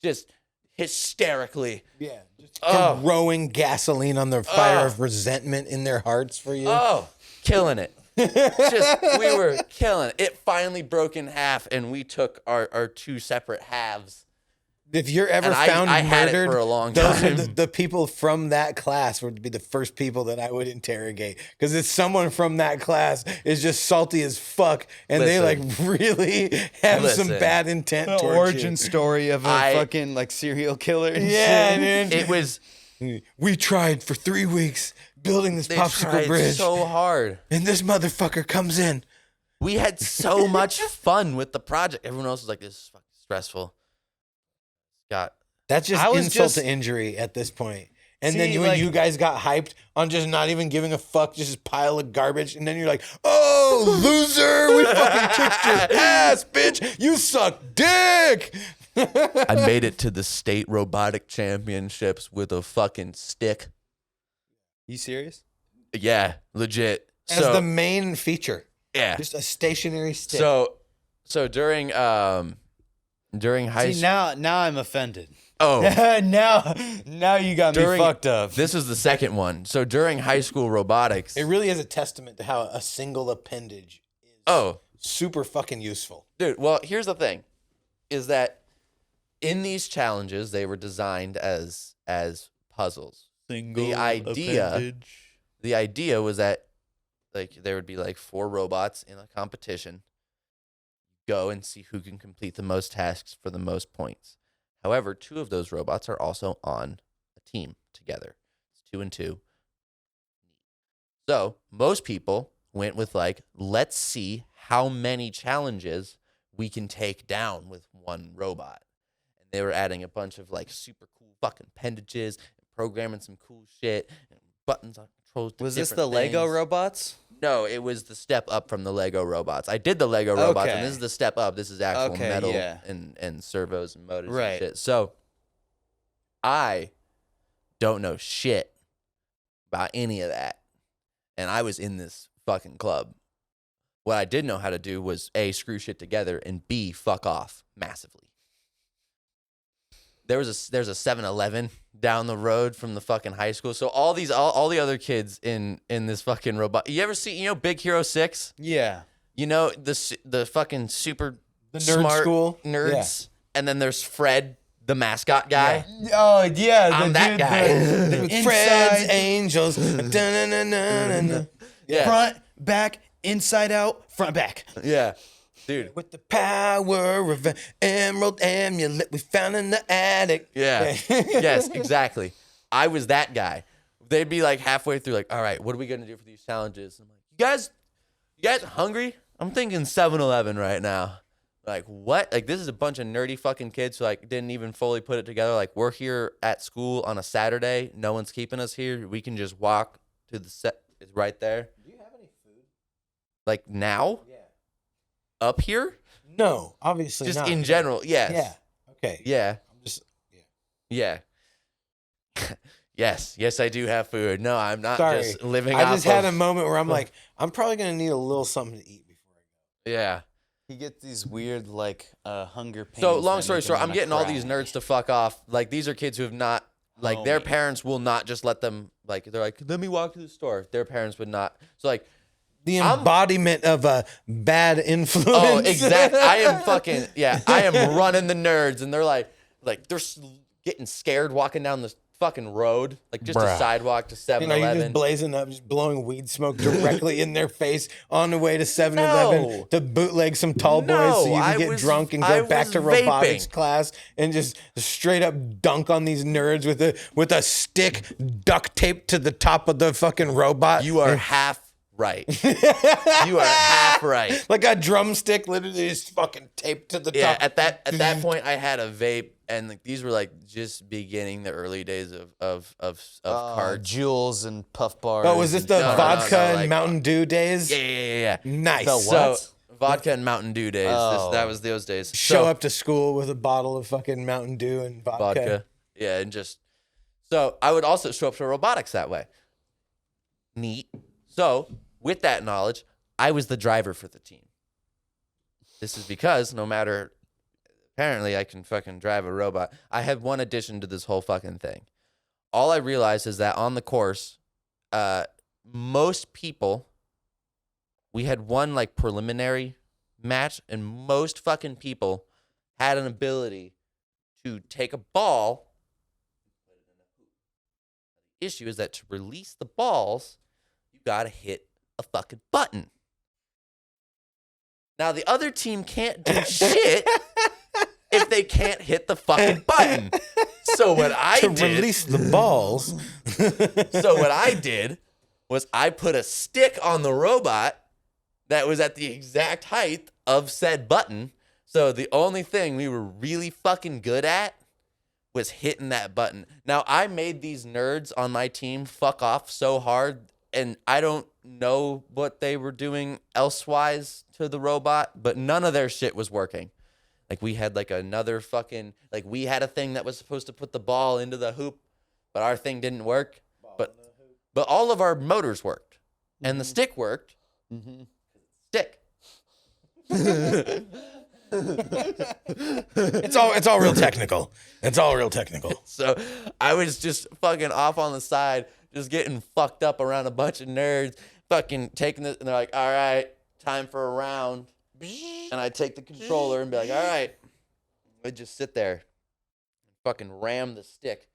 just hysterically. Yeah. Just throwing gasoline on the fire of resentment in their hearts for you. Oh, killing it. We were killing it. It finally broke in half, and we took our 2 separate halves. If you're ever And found I had it murdered, for a long those time. are the people from that class would be the first people that I would interrogate. Because if someone from that class is just salty as fuck and they like really have some bad intent The towards origin you. story of a fucking like serial killer. And Yeah, shit. dude. It was. We tried for 3 weeks building this They popsicle tried bridge, so hard. and this motherfucker comes in. We had so much fun with the project. Everyone else was like, "This is fucking stressful." That's just I was insult just- to injury at this point. And See, then when like- you guys got hyped on just not even giving a fuck, just a pile of garbage, and then you're like, "Oh, loser! We fucking kicked your ass, bitch! You suck dick!" I made it to the state robotic championships with a fucking stick. You serious? Yeah, legit. As the main feature, yeah. just a stationary stick. So during high See, school. now I'm offended. Oh, now you got me fucked up. This was the second one. So during high school robotics. It really is a testament to how a single appendage is super fucking useful. Dude, well, here's the thing, is that in these challenges, they were designed as puzzles. The idea was that like there would be like 4 robots in a competition. Go and see who can complete the most tasks for the most points. However, 2 of those robots are also on a team together. It's 2 and 2. So most people went with like, let's see how many challenges we can take down with one robot. And they were adding a bunch of like super cool fucking appendages and programming some cool shit and buttons on controls. Was this the Lego robots? No, it was the step up from the Lego robots. I did the Lego robots, and Okay. this is the step up. This is actual Okay, metal yeah. and servos and motors Right. and shit. So I don't know shit about any of that. And I was in this fucking club. What I did know how to do was A, screw shit together, and B, fuck off massively. There's a 7-Eleven down the road from the fucking high school. So all the other kids in this fucking robot. You ever see, Big Hero 6? Yeah. The fucking super The nerd smart school? nerds. And then there's Fred, the mascot guy. Oh yeah, I'm that guy. With Fred's Angels. Dun-dun-dun-dun-dun. Yeah. Front, back, inside out, front, back. Yeah. Dude. With the power of an emerald amulet we found in the attic. Yeah. Yes, exactly. I was that guy. They'd be like halfway through, like, all right, what are we gonna do for these challenges? I'm like, you guys hungry? I'm thinking 7-Eleven right now. Like, what? Like, this is a bunch of nerdy fucking kids who like didn't even fully put it together. Like, we're here at school on a Saturday. No one's keeping us here. We can just walk to the set. It's right there. Do you have any food? Like now? Yeah. Up here? No, obviously Just not. in general. Yes. Yeah. Okay. Yeah. I'm just. Yeah. Yes, I do have food. No, I'm not Sorry. just living I off just had of- a moment where I'm like, I'm probably gonna need a little something to eat before I go. Yeah. You get these weird like hunger pains. So long that story make them short, I'm wanna getting all cry. these nerds to fuck off. Like, these are kids who have not, like, their Homie. parents will not just let them, like, they're like, let me walk to the store. Their parents would not. So, like, The embodiment of a bad influence. oh, exactly. I am running the nerds, and they're like they're getting scared walking down the fucking road, like just a Bruh. sidewalk to You know, you're 7-Eleven. just blazing up, just blowing weed smoke directly in their face on the way to 7-Eleven No. to bootleg some tall boys No, so you I can get was- drunk and I go back was to robotics vaping. class and just straight up dunk on these nerds with a stick duct taped to the top of the fucking robot. You are half right. You are half right. like a drumstick literally just fucking taped to the Yeah, top. at that point, I had a vape, and like, these were like just beginning the early days of cards. Jules and Puff Bars. Oh, was this the No, no, vodka no, and like- Mountain Dew days? Yeah. Nice. The So what? vodka and Mountain Dew days. Oh. That was those days. Show So, up to school with a bottle of fucking Mountain Dew and vodka. Yeah, and just so I would also show up to robotics that way. Neat. So with that knowledge, I was the driver for the team. This is because apparently I can fucking drive a robot. I have one addition to this whole fucking thing. All I realized is that on the course, most people, we had one like preliminary match, and most fucking people had an ability to take a ball. The issue is that to release the balls, you gotta hit a fucking button. Now the other team can't do shit if they can't hit the fucking button. So what I To did, release the balls. so what I did was I put a stick on the robot that was at the exact height of said button. So the only thing we were really fucking good at was hitting that button. Now, I made these nerds on my team fuck off so hard, and I don't know what they were doing elsewise to the robot, but none of their shit was working. Like, we had like another fucking, like, we had a thing that was supposed to put the ball into the hoop, but our thing didn't work. But all of our motors worked, and the stick worked. Stick. It's all real technical. It's all real technical. So I was just fucking off on the side, just getting fucked up around a bunch of nerds, fucking taking this, and they're like, all right, time for a round. And I take the controller and be like, all right. I just sit there, fucking ram the stick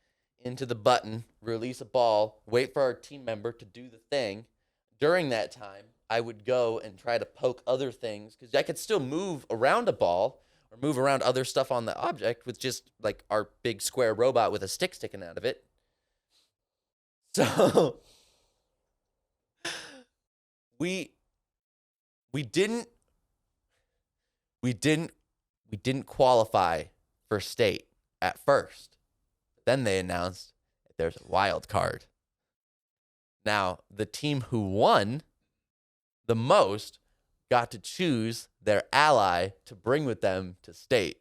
into the button, release a ball, wait for our team member to do the thing. during that time, I would go and try to poke other things because I could still move around a ball or move around other stuff on the object with just like our big square robot with a stick sticking out of it. So we didn't qualify for state at first. Then they announced that there's a wild card. Now, the team who won the most got to choose their ally to bring with them to state.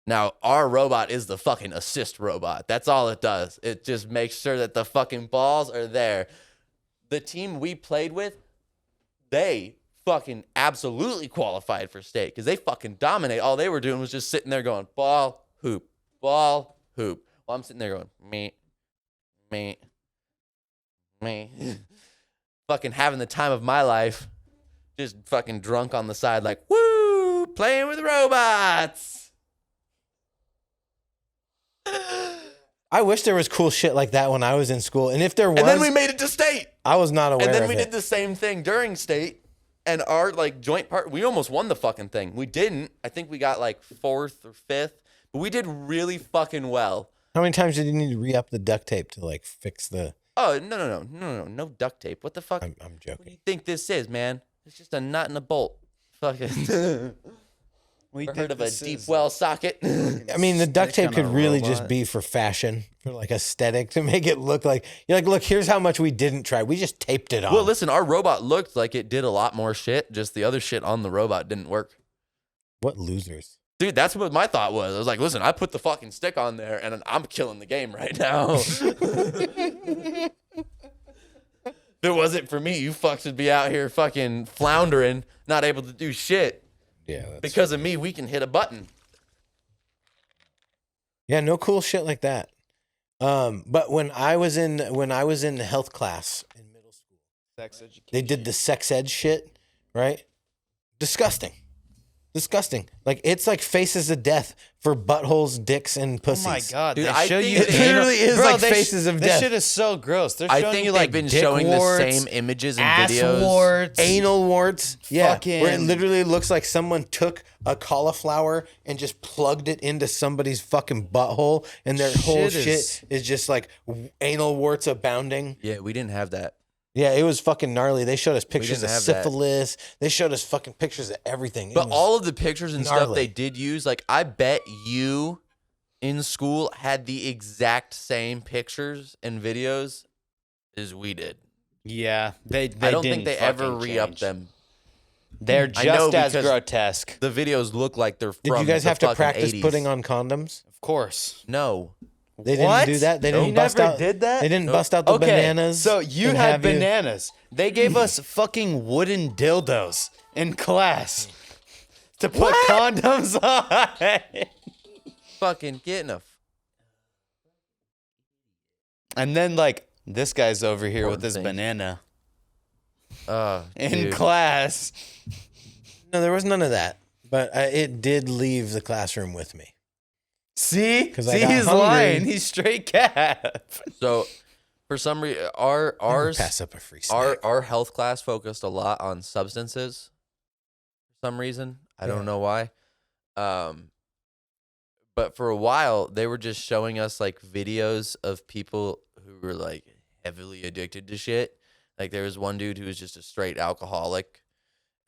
Now, our robot is the fucking assist robot. That's all it does. It just makes sure that the fucking balls are there. The team we played with, they fucking absolutely qualified for state because they fucking dominate. All they were doing was just sitting there going, ball, hoop, ball, hoop. Well, I'm sitting there going, me. Fucking having the time of my life. Just fucking drunk on the side like, woo, playing with robots. I wish there was cool shit like that when I was in school. And if there was, And then we made it to state. I was not aware And then of we it. did the same thing during state. And our like joint part, we almost won the fucking thing. We didn't. I think we got like 4th or 5th. But we did really fucking well. How many times did you need to re-up the duct tape to like fix the... Oh, no duct tape. What the fuck? I'm What do joking. you think this is, man? It's just a nut and a bolt. Fucking. We Ever heard of a deep well socket? I mean, the duct Stick tape on could a really robot. just be for fashion, for like aesthetic, to make it look like... You're like, look, here's how much we didn't try. We just taped it on. Well, listen, our robot looked like it did a lot more shit. Just the other shit on the robot didn't work. What losers. Dude, that's what my thought was. I was like, listen, I put the fucking stick on there and I'm killing the game right now. If it wasn't for me, you fucks would be out here fucking floundering, not able to do shit. Yeah. That's... Because of me, we can hit a button. Yeah, no cool shit like that. But when I was in the health class in middle school, Sex education. they did the sex ed shit, right? Disgusting. Like it's like faces of death for buttholes, dicks, and pussies. Oh my god, Dude, they I show think you it the anal- literally is Bro, like they faces of this death. shit is so gross. They're I showing think you they've like been dick showing warts, the same images and ass videos. warts. Anal warts, yeah, Fucking- where it literally looks like someone took a cauliflower and just plugged it into somebody's fucking butthole, and their whole Shit shit is just like anal warts abounding. Yeah, we didn't have that. Yeah, it was fucking gnarly. They showed us pictures didn't of have that. syphilis. They showed us fucking pictures of everything. It But was- all of the pictures and stuff gnarly. they did use, like I bet you in school had the exact same pictures and videos as we did. Yeah, they I don't think didn't they ever fucking re-upped change. them. They're I know just as because- grotesque. The videos look like they're from Did you guys the have to fucking practice 80s. putting on condoms? Of course. No. They didn't What? do that. They No. didn't You bust never out. did that? They didn't bust out the Okay, bananas. so you and had have you- bananas. They gave us fucking wooden dildos in class to put condoms on. Fucking getting a And then like this guy's over here Poor with his thing. banana in dude. class. No, there was none of that. But it did leave the classroom with me. See? 'Cause I See, got he's hungry. lying. He's straight cap. So for some reason Never ours pass up a free snack. our health class focused a lot on substances for some reason. I Yeah. don't know why. But for a while they were just showing us like videos of people who were like heavily addicted to shit. Like there was one dude who was just a straight alcoholic,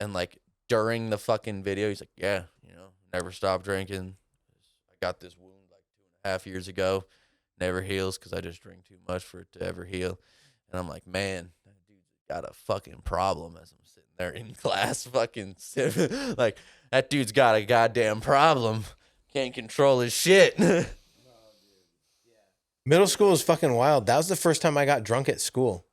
and like during the fucking video he's like, yeah, never stop drinking. I got this wound like 2.5 years ago. Never heals because I just drink too much for it to ever heal. And I'm like, man, that dude's got a fucking problem as I'm sitting there in class fucking like, that dude's got a goddamn problem. Can't control his shit. Middle school is fucking wild. That was the first time I got drunk at school.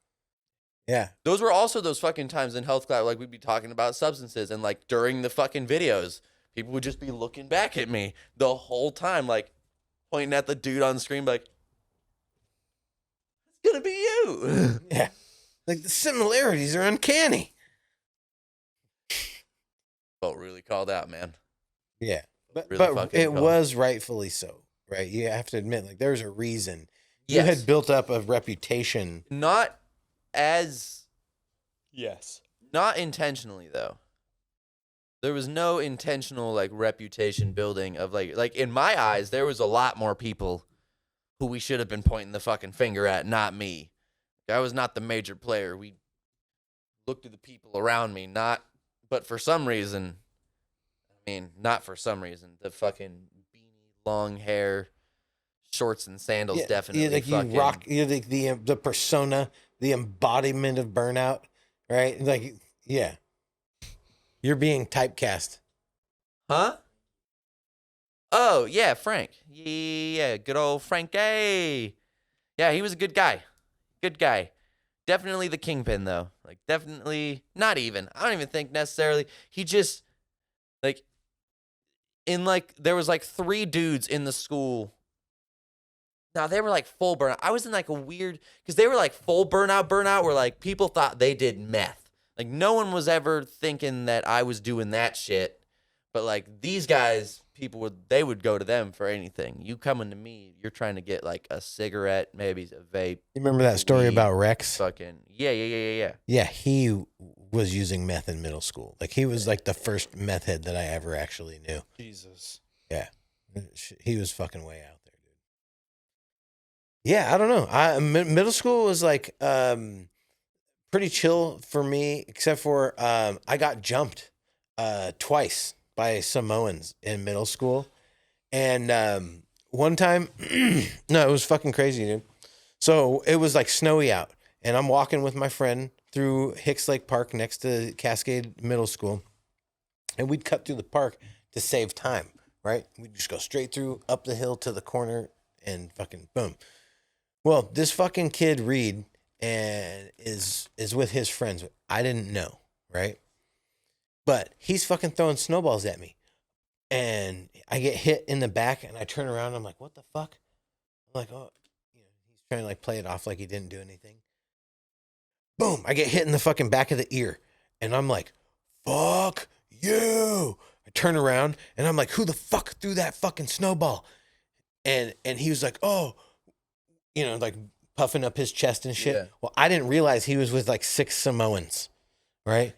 Yeah. Those were also those fucking times in health class, like we'd be talking about substances, and like during the fucking videos, people would just be looking back at me the whole time, like pointing at the dude on the screen, like, it's gonna be you. Yeah. Like the similarities are uncanny. Felt really called out, man. Yeah. But, Really but fucking it cool. was rightfully so, right? You have to admit, like, there's a reason. You Yes. had built up a reputation. Not as Yes. not intentionally though. There was no intentional like reputation building of like in my eyes there was a lot more people who we should have been pointing the fucking finger at, not me. I was not the major player. We looked at the people around me, but for some reason, not for some reason, the fucking beanie, long hair, shorts and sandals definitely like fucking. you rock. You're like the persona, the embodiment of burnout, right? Like, yeah, you're being typecast. Huh? Oh, yeah, Frank. Yeah, good old Frank. Hey. Yeah, he was a good guy. Good guy. Definitely the kingpin, though. Like, definitely, not even. I don't even think necessarily. He just, like, there was, like, 3 dudes in the school. Now, they were, like, full burnout. I was in, like, a weird, because they were, like, full burnout, where, like, people thought they did meth. Like, no one was ever thinking that I was doing that shit. But, like, these guys, they would go to them for anything. You coming to me, you're trying to get, like, a cigarette, maybe a vape. You remember that story weed, about Rex? Fucking, yeah. Yeah, he was using meth in middle school. Like, he was, like, the first meth head that I ever actually knew. Jesus. Yeah. He was fucking way out there, dude. Yeah, I don't know. Middle school was, like, pretty chill for me, except for I got jumped twice by Samoans in middle school. And one time, no, it was fucking crazy, dude. So it was like snowy out, and I'm walking with my friend through Hicks Lake Park next to Cascade Middle School. And we'd cut through the park to save time, right? We'd just go straight through, up the hill to the corner, and fucking boom. Well, this fucking kid, Reed, and is with his friends. I didn't know, right? But he's fucking throwing snowballs at me. And I get hit in the back, and I turn around, and I'm like, what the fuck? I'm like, oh, he's trying to like play it off like he didn't do anything. Boom, I get hit in the fucking back of the ear. And I'm like, fuck you. I turn around, and I'm like, who the fuck threw that fucking snowball? And he was like, oh, like puffing up his chest and shit. Yeah. Well, I didn't realize he was with like 6 Samoans, right?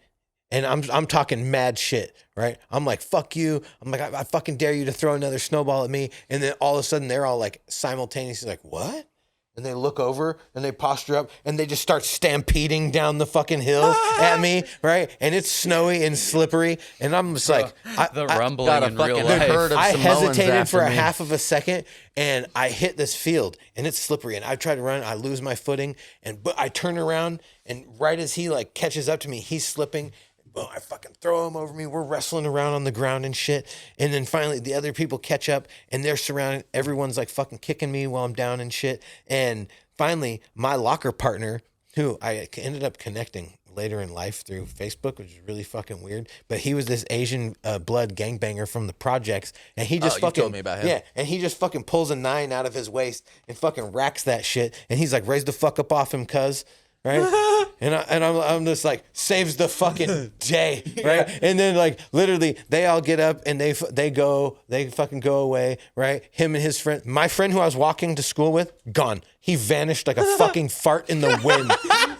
And I'm talking mad shit, right? I'm like, fuck you. I'm like, I fucking dare you to throw another snowball at me. And then all of a sudden they're all like simultaneously like, what? And they look over and they posture up and they just start stampeding down the fucking hill at me, right? And it's snowy and slippery. And I'm just like, The rumbling got a in real fucking life. herd of I Samoans hesitated after for a me. half of a second, and I hit this field, and it's slippery. And I try to run, I lose my footing, but I turn around, and right as he like catches up to me, he's slipping. Boom, I fucking throw him over me. We're wrestling around on the ground and shit. And then finally, the other people catch up, and they're surrounded. Everyone's like fucking kicking me while I'm down and shit. And finally, my locker partner, who I ended up connecting later in life through Facebook, which is really fucking weird. But he was this Asian blood gangbanger from the projects, and he just You fucking told me about him. Yeah, and he just fucking pulls a 9 out of his waist and fucking racks that shit, and he's like, "Raise the fuck up off him, cuz." Right, and I'm just like, saves the fucking day, right? And then like literally they all get up and they fucking go away, right? Him and his friend, my friend who I was walking to school with, gone. He vanished like a fucking fart in the wind.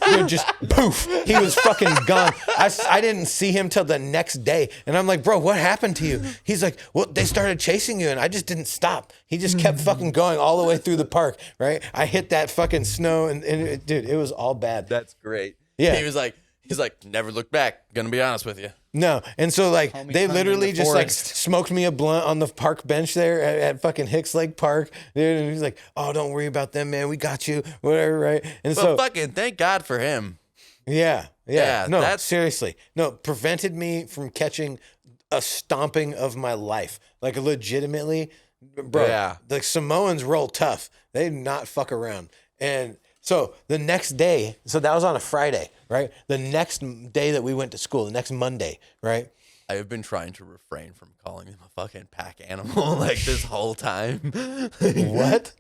Dude, just poof. He was fucking gone. I didn't see him till the next day. And I'm like, bro, what happened to you? He's like, well, they started chasing you and I just didn't stop. He just kept fucking going all the way through the park, right? I hit that fucking snow and dude, it was all bad. That's great. Yeah. He's like, never look back. Gonna be honest with you. No. And so like Homie they climbed in literally the just like forest. smoked me a blunt on the park bench there at fucking Hicks Lake Park. Dude, and he's like, oh, don't worry about them, man. We got you. Whatever, right? And But so fucking thank God for him. Yeah. Yeah, No, that's- seriously. No, prevented me from catching a stomping of my life. Like legitimately, bro. Yeah. The Samoans roll tough. They do not fuck around. And so the next day, so that was on a Friday, right? The next day that we went to school, the next Monday, right? I have been trying to refrain from calling him a fucking pack animal like this whole time. What?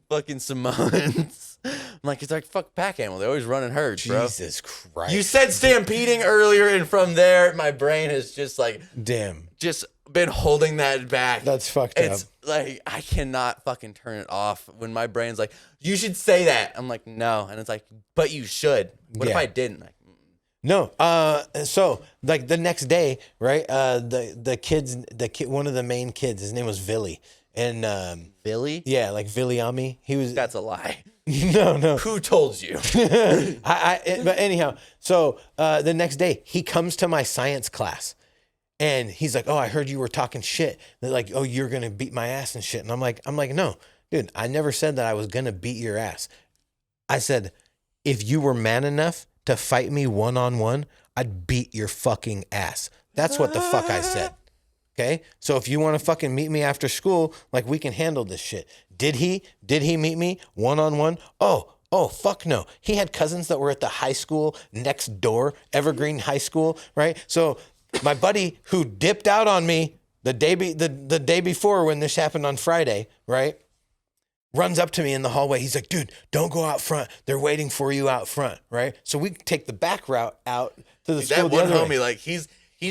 Fucking Samoans. I'm like, it's like fuck pack animal. They always run in herds, bro. Jesus Christ. You said stampeding earlier, and from there, my brain is just like Damn. just been holding that back. That's fucked It's up. like I cannot fucking turn it off when my brain's like, you should say that. I'm like, no. And it's like, but you should. What if Yeah. I didn't? Like, No. So like the next day, right? One of the main kids, his name was Villy. And Billy? yeah, like Viliami. He was That's a lie. no. Who told you? But anyhow, so the next day he comes to my science class and he's like, "Oh, I heard you were talking shit. They're like, oh, you're going to beat my ass and shit." And I'm like, no, dude, I never said that I was going to beat your ass. I said, if you were man enough to fight me one-on-one, I'd beat your fucking ass. That's what the fuck I said. Okay? So if you want to fucking meet me after school, like we can handle this shit. Did he meet me one-on-one? Oh, fuck no. He had cousins that were at the high school next door, Evergreen High School, right? So my buddy who dipped out on me the day before when this happened on Friday, right? Runs up to me in the hallway. He's like, dude, don't go out front. They're waiting for you out front, right? So we take the back route out to the school. That one the other homie, way. like he's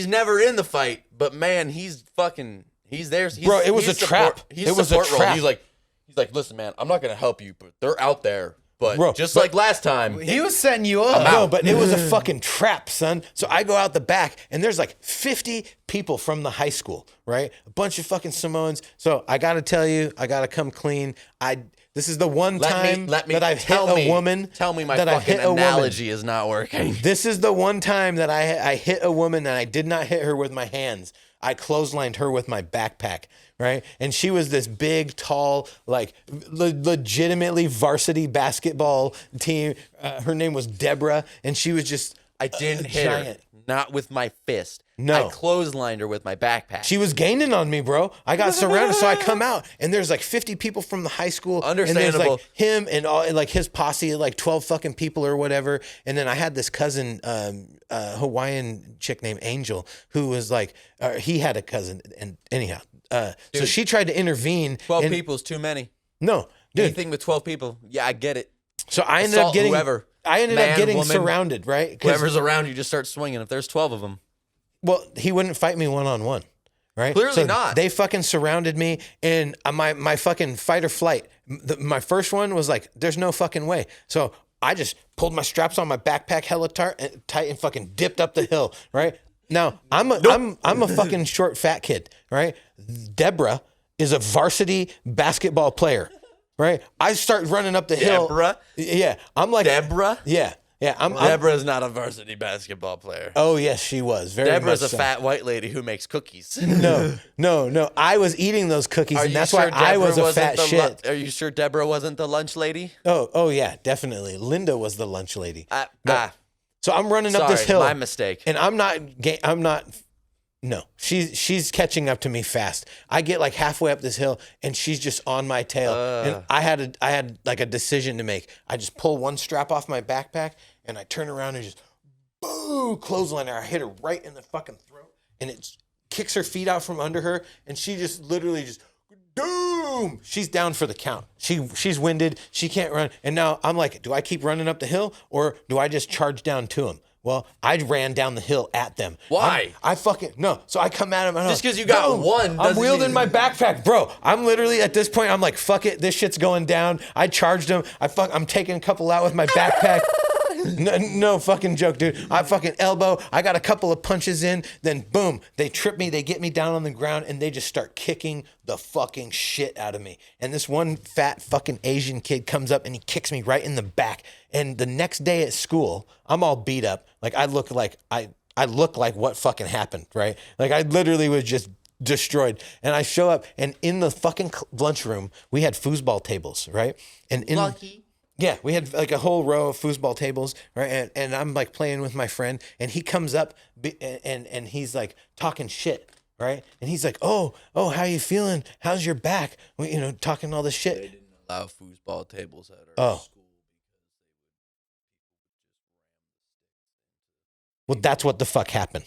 never in the fight, but man, he's there. Bro, it was a trap. It was a trap. He's like, listen, man, I'm not gonna help you, but they're out there. But Bro, like last time, He was setting you up. No, but it was a fucking trap, son. So I go out the back, and there's like 50 people from the high school, right? A bunch of fucking Samoans. So I got to tell you, I got to come clean. This is the one time that I've hit a woman. Tell me my that I fucking hit a woman. analogy is not working. This is the one time that I hit a woman, and I did not hit her with my hands. I clotheslined her with my backpack, right? And she was this big, tall, like legitimately varsity basketball team. Her name was Deborah, and she was just I didn't hit giant. her, not with my fist. No. I clotheslined her with my backpack. She was gaining on me, bro. I got surrounded, so I come out, and there's like 50 people from the high school. And there's Understandable. like him and all, and like his posse, like 12 fucking people or whatever. And then I had this cousin, Hawaiian chick named Angel, who was like, he had a cousin. And anyhow, so she tried to intervene. 12 and- people is too many. No, dude. Anything with 12 people, yeah, I get it. So I ended up Assault getting, whoever. I ended Man, up getting woman, surrounded, right? 'Cause- Whoever's around you, just start swinging. If there's 12 of them, Well, he wouldn't fight me one-on-one, right? Clearly So not. They fucking surrounded me, and my fucking fight or flight. My first one was like, there's no fucking way. So I just pulled my straps on my backpack hella tight and fucking dipped up the hill, right? Now, I'm a fucking short fat kid, right? Deborah is a varsity basketball player, right? I start running up the hill. Deborah? Yeah. I'm like Deborah? Yeah. Yeah. I'm Deborah's not a varsity basketball player. Oh yes, she was. Very Deborah's much a so. fat white lady who makes cookies. No. I was eating those cookies, Are and you that's sure why I was a Deborah fat wasn't shit. Are you sure Deborah wasn't the lunch lady? Oh yeah, definitely. Linda was the lunch lady. So I'm running up Sorry, this hill. my mistake. And I'm not. No, she's catching up to me fast. I get like halfway up this hill, and she's just on my tail. And I had like a decision to make. I just pull one strap off my backpack, and I turn around and just boo, clothesline her. I hit her right in the fucking throat, and it kicks her feet out from under her, and she just literally just doom. She's down for the count. She's winded. She can't run. And now I'm like, do I keep running up the hill, or do I just charge down to him? Well, I ran down the hill at them. Why? I fucking no. So I come at him. And Just 'cause you got one I'm doesn't wielding mean- my backpack, bro. I'm literally at this point. I'm like, fuck it. This shit's going down. I charged him. I'm taking a couple out with my backpack. No fucking joke, dude. I fucking elbow. I got a couple of punches in. Then boom, they trip me. They get me down on the ground, and they just start kicking the fucking shit out of me. And this one fat fucking Asian kid comes up and he kicks me right in the back. And the next day at school, I'm all beat up. Like I look like what fucking happened, right? Like I literally was just destroyed. And I show up, and in the fucking lunchroom, we had foosball tables, right? And in yeah, we had like a whole row of foosball tables, right? And I'm like playing with my friend, and he comes up and he's like talking shit, right? And he's like, oh, how you feeling? How's your back? Well, talking all this shit. They didn't allow foosball tables at our school. Well, that's what the fuck happened.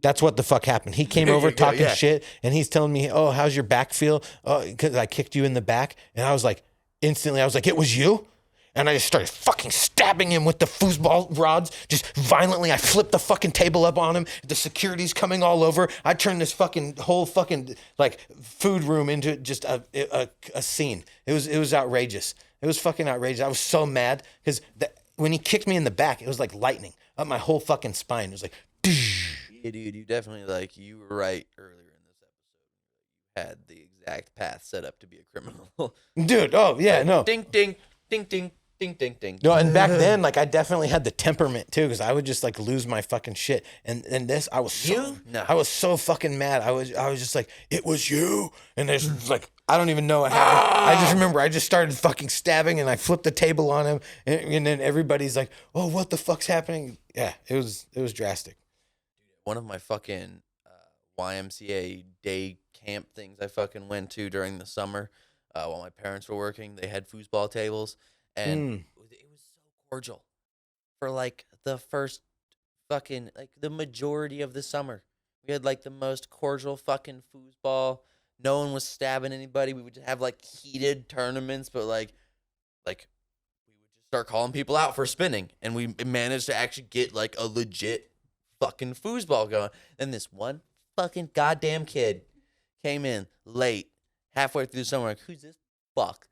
That's what the fuck happened. He came There over you go, talking yeah. shit, and he's telling me, oh, how's your back feel? Oh, because I kicked you in the back. And I was like, instantly, I was like, it was you? And I just started fucking stabbing stabbing him with the foosball rods, just violently. I flipped the fucking table up on him. The security's coming all over. I turned this fucking whole fucking like food room into just a scene. It was outrageous. It was fucking outrageous. I was so mad because when he kicked me in the back, it was like lightning up my whole fucking spine. It was like, Yeah, dude, you definitely like you were right earlier in this episode. You had the exact path set up to be a criminal. dude. Oh yeah, no. Ding ding ding ding ding ding ding. No, and back then, like I definitely had the temperament too, because I would just like lose my fucking shit. And this, I was so fucking mad. I was just like, it was you. And there's like, I don't even know what happened. I just remember I just started fucking stabbing, and I flipped the table on him, and then everybody's like, oh, what the fuck's happening? Yeah, it was drastic. One of my fucking YMCA day camp things I fucking went to during the summer while my parents were working. They had foosball tables, and it was so cordial for like the first fucking like the majority of the summer. We had like the most cordial fucking foosball. No one was stabbing anybody. We would have like heated tournaments, but like we would just start calling people out for spinning, and we managed to actually get like a legit fucking foosball going. And this one fucking goddamn kid came in late, halfway through the summer. Like, who's this fuck?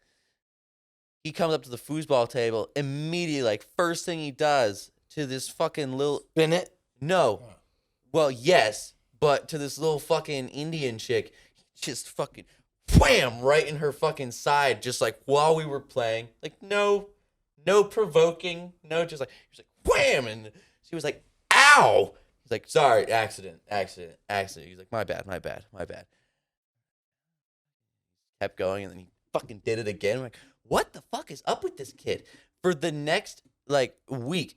He comes up to the foosball table immediately. Like, first thing he does to this fucking little Spin it? no, well, yes, but to this little fucking Indian chick, he just fucking wham right in her fucking side, just like while we were playing. Like, no provoking, no, just like he was like wham, and she was like, ow. He's like, sorry, accident. He's like, my bad. Kept going, and then he fucking did it again. I'm like, what the fuck is up with this kid? For the next like week,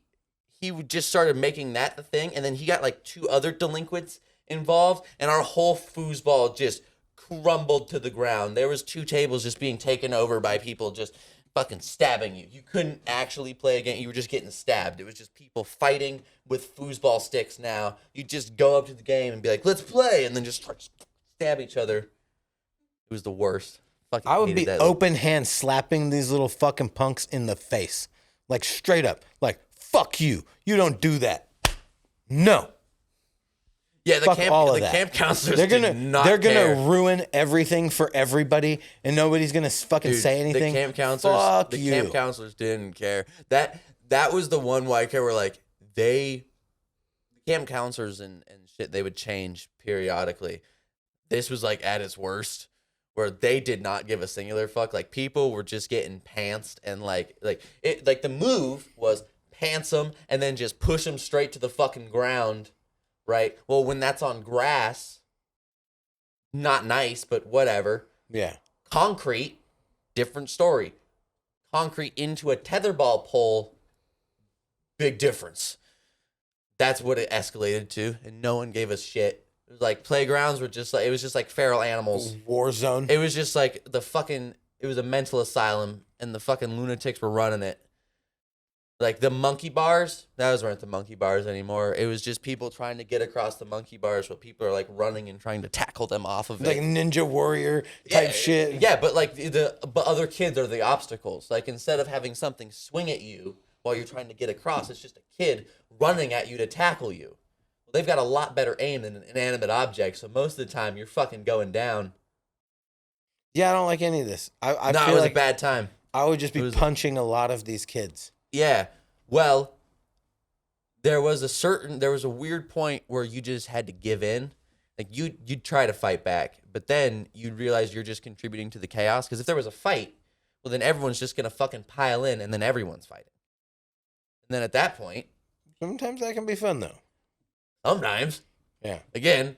he just started making that the thing, and then he got like 2 other delinquents involved, and our whole foosball just crumbled to the ground. There was 2 tables just being taken over by people just fucking stabbing you. You couldn't actually play a game. You were just getting stabbed. It was just people fighting with foosball sticks now. You just go up to the game and be like, let's play, and then just start stab each other. It was the worst. Fucking I would hated be that. open hand slapping these little fucking punks in the face. Like straight up. Like, fuck you. You don't do that. No. Yeah, the Fuck all of the that. camp counselors They're did not gonna care. ruin everything for everybody, and nobody's gonna fucking Dude, say anything. The camp counselors, Fuck the you. camp counselors didn't care. That was the one why I care. Where like the camp counselors and shit, they would change periodically. This was like at its worst, where they did not give a singular fuck. Like people were just getting pantsed, and like the move was pants them and then just push them straight to the fucking ground. Right. Well, when that's on grass, not nice, but whatever. Yeah. Concrete, different story. Concrete into a tetherball pole, big difference. That's what it escalated to, and no one gave us shit. It was like playgrounds were just like, it was just like feral animals. War zone. It was just like it was a mental asylum, and the fucking lunatics were running it. Like the monkey bars, those weren't the monkey bars anymore. It was just people trying to get across the monkey bars while people are like running and trying to tackle them off of it. Like Ninja Warrior type shit. Yeah, but like but other kids are the obstacles. Like instead of having something swing at you while you're trying to get across, it's just a kid running at you to tackle you. Well, they've got a lot better aim than an inanimate object, so most of the time you're fucking going down. Yeah, I don't like any of this. I No, feel it was like a bad time. I would just be punching a lot of these kids. Yeah. Well, there was a weird point where you just had to give in. Like you'd try to fight back, but then you'd realize you're just contributing to the chaos. Because if there was a fight, well, then everyone's just gonna fucking pile in, and then everyone's fighting. And then at that point, Sometimes that can be fun though. sometimes, Yeah. again,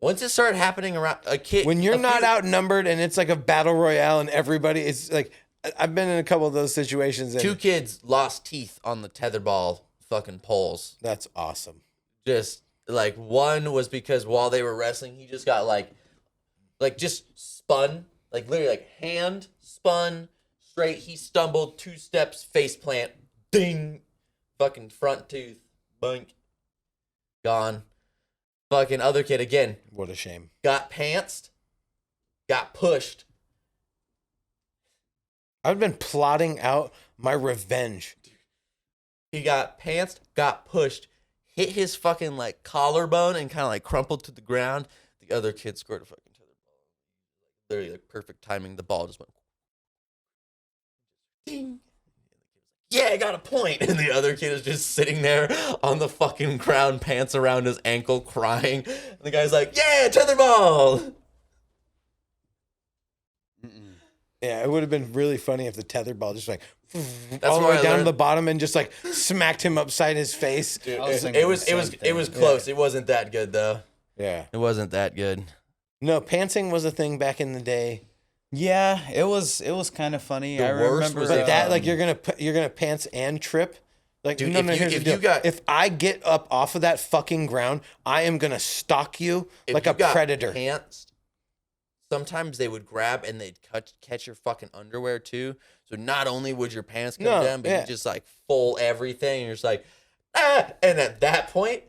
once it started happening around a kid, When you're not outnumbered and it's like a battle royale and everybody, it's like I've been in a couple of those situations. And 2 kids lost teeth on the tetherball fucking poles. That's awesome. Just like one was because while they were wrestling, he just got like just spun, like literally like hand spun straight. He stumbled 2 steps, face plant, ding, fucking front tooth, bunk, gone. Fucking other kid again What a shame. got pantsed, got pushed, I've been plotting out my revenge. He got pantsed, got pushed, hit his fucking like collarbone, and kind of like crumpled to the ground. The other kid scored a fucking tether ball. Literally like perfect timing. The ball just went ding. Yeah, I got a point. And the other kid is just sitting there on the fucking ground, pants around his ankle, crying. And the guy's like, yeah, tetherball. Yeah, it would have been really funny if the tether ball just like That's all the where way I down to learned- the bottom and just like smacked him upside his face. Dude, I was it thinking was the it was same it was thing. close. It wasn't that good though. Yeah. It wasn't that good. No, pantsing was a thing back in the day. Yeah, it was kind of funny. I worst remember was But that like um, you're gonna pants and trip. Like Dude, no, if no. you- Here's if the you deal. got- If I get up off of that fucking ground, I am gonna stalk you If like you a got predator. Pants, sometimes they would grab and they'd catch your fucking underwear too. So not only would your pants come No, down, but yeah. you just like full everything. And you're just like, ah. And at that point,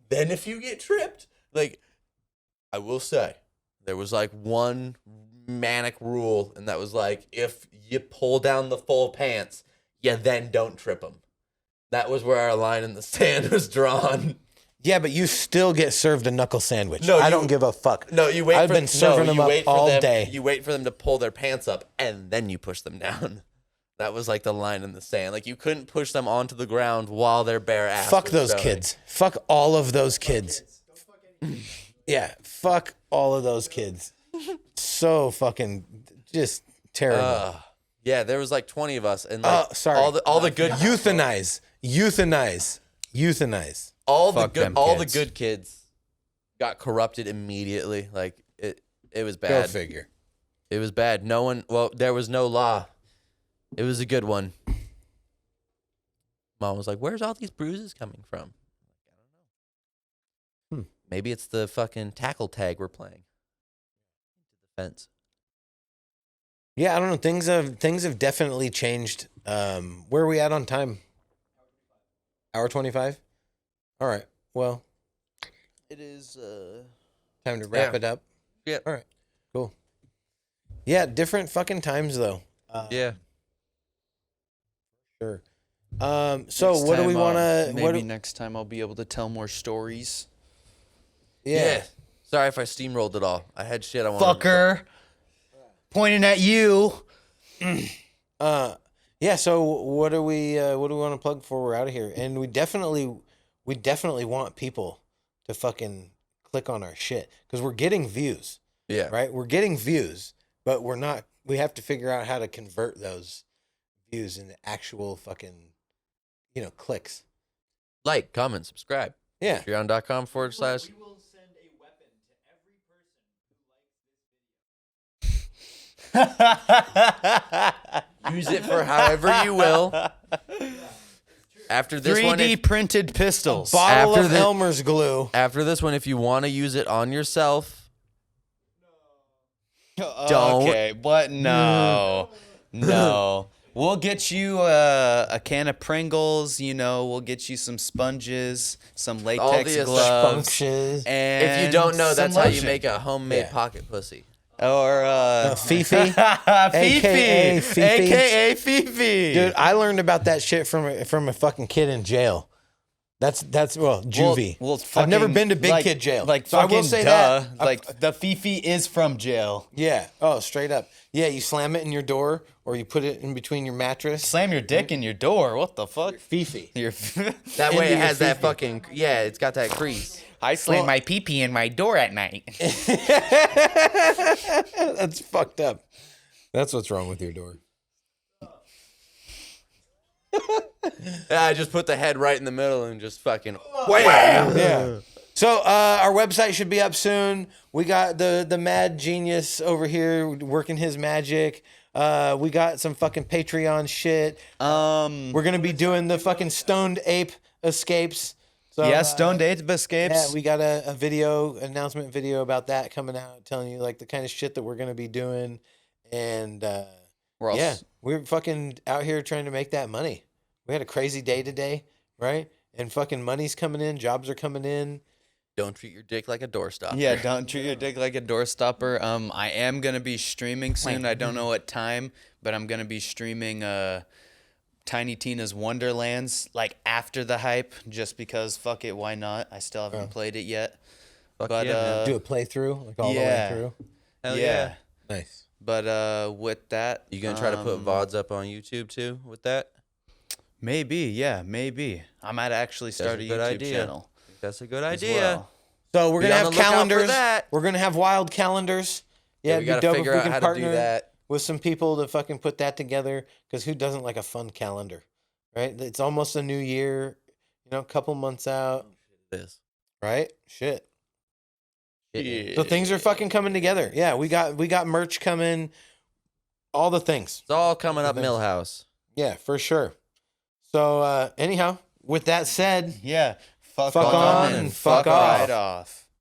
then if you get tripped, like I will say, there was like one manic rule, and that was like if you pull down the full pants, you then don't trip them. That was where our line in the sand was drawn. Yeah, but you still get served a knuckle sandwich. No, I you- don't give a fuck. No, you wait. I've for, been serving no, them you up wait for all them, day. You wait for them to pull their pants up, and then you push them down. That was like the line in the sand. Like you couldn't push them onto the ground while their bare ass. Fuck was those showing. kids. Fuck all of those kids. Yeah, fuck all of those kids. So fucking just terrible. Yeah, there was like 20 of us, and like Sorry. all the good Euthanize. all the Fuck good them all the kids. good kids got corrupted immediately. Like it was Go bad. figure. It was bad. No one. Well, there was no law. It was a good one. Mom was like, "Where's all these bruises coming from?" I don't know. Maybe it's the fucking tackle tag we're playing. Defense. Yeah, I don't know. Things have definitely changed. Where are we at on time? Hour 25? All right. Well, It is. time to wrap Yeah. it up. Yeah. All right. Cool. Yeah, different fucking times though. Yeah. Sure. So what do we want to? Maybe next time I'll be able to tell more stories. Yeah. Sorry if I steamrolled it all. I had shit I wanted. Fucker, pointing at you. Yeah. So what do we want to plug before we're out of here? And we definitely want people to fucking click on our shit because we're getting views, Yeah. right? We're getting views, but we're not. We have to figure out how to convert those views into actual fucking, clicks. Like, comment, subscribe. Yeah. Patreon.com / We will send a weapon to every person who likes this video. Use it for however you will. After this one, 3D printed pistols. Bottle After of the- Elmer's glue. after this one, if you want to use it on yourself, Okay, but no. We'll get you a can of Pringles. We'll get you some sponges, some latex the gloves, Spunches. and if you don't know, that's some how you lotion. make a homemade Yeah. pocket pussy. Or Fifi. Fifi, Fifi. aka Fifi. Dude, I learned about that shit from a fucking kid in jail. That's juvie. Well, I've never fucking, been to big like- kid jail. Like so I fucking will say duh. that. Like the Fifi is from jail. Yeah. Oh, straight up. Yeah, you slam it in your door or you put it in between your mattress. Slam your dick in your door. What the fuck? Fifi. Your That way Into it your has that Fifi. fucking, yeah, it's got that crease. I slam my pee-pee in my door at night. That's fucked up. That's what's wrong with your door. Yeah, I just put the head right in the middle and just fucking wham. Yeah. So our website should be up soon. We got the mad genius over here working his magic. We got some fucking Patreon shit. We're gonna be doing the fucking stoned ape escapes. So, Yeah, Stone Date Escapes. Yeah, we got a announcement video about that coming out, telling you like the kind of shit that we're gonna be doing, and We're all yeah, we're fucking out here trying to make that money. We had a crazy day today, right? And fucking money's coming in, jobs are coming in. Don't treat your dick like a doorstop. Yeah, don't treat your dick like a doorstopper. I am gonna be streaming soon. I don't know what time, but I'm gonna be streaming Tiny Tina's Wonderlands like after the hype, just because fuck it, why not? I still haven't played it yet. Fuck But yeah, man. Do a playthrough, like all the way yeah. through. Hell yeah. Nice. But with that, You gonna try to put VODs up on YouTube too with that? maybe. I might actually start a a good YouTube idea. channel. That's a good as idea. well. So we're Be gonna on have the lookout for calendars. that. We're gonna have wild calendars. Yeah, we it'd gotta be dope if figure we out can how to do partner that. with some people to fucking put that together. Because who doesn't like a fun calendar, right? It's almost a new year. You know, a couple months out, This. right? Shit. Yeah. So things are fucking coming together. Yeah, we got merch coming. All the things. It's all coming up Thanks. Millhouse. Yeah, for sure. So anyhow, with that said, Yeah. Fuck Fuck on on and fuck fuck right off. off.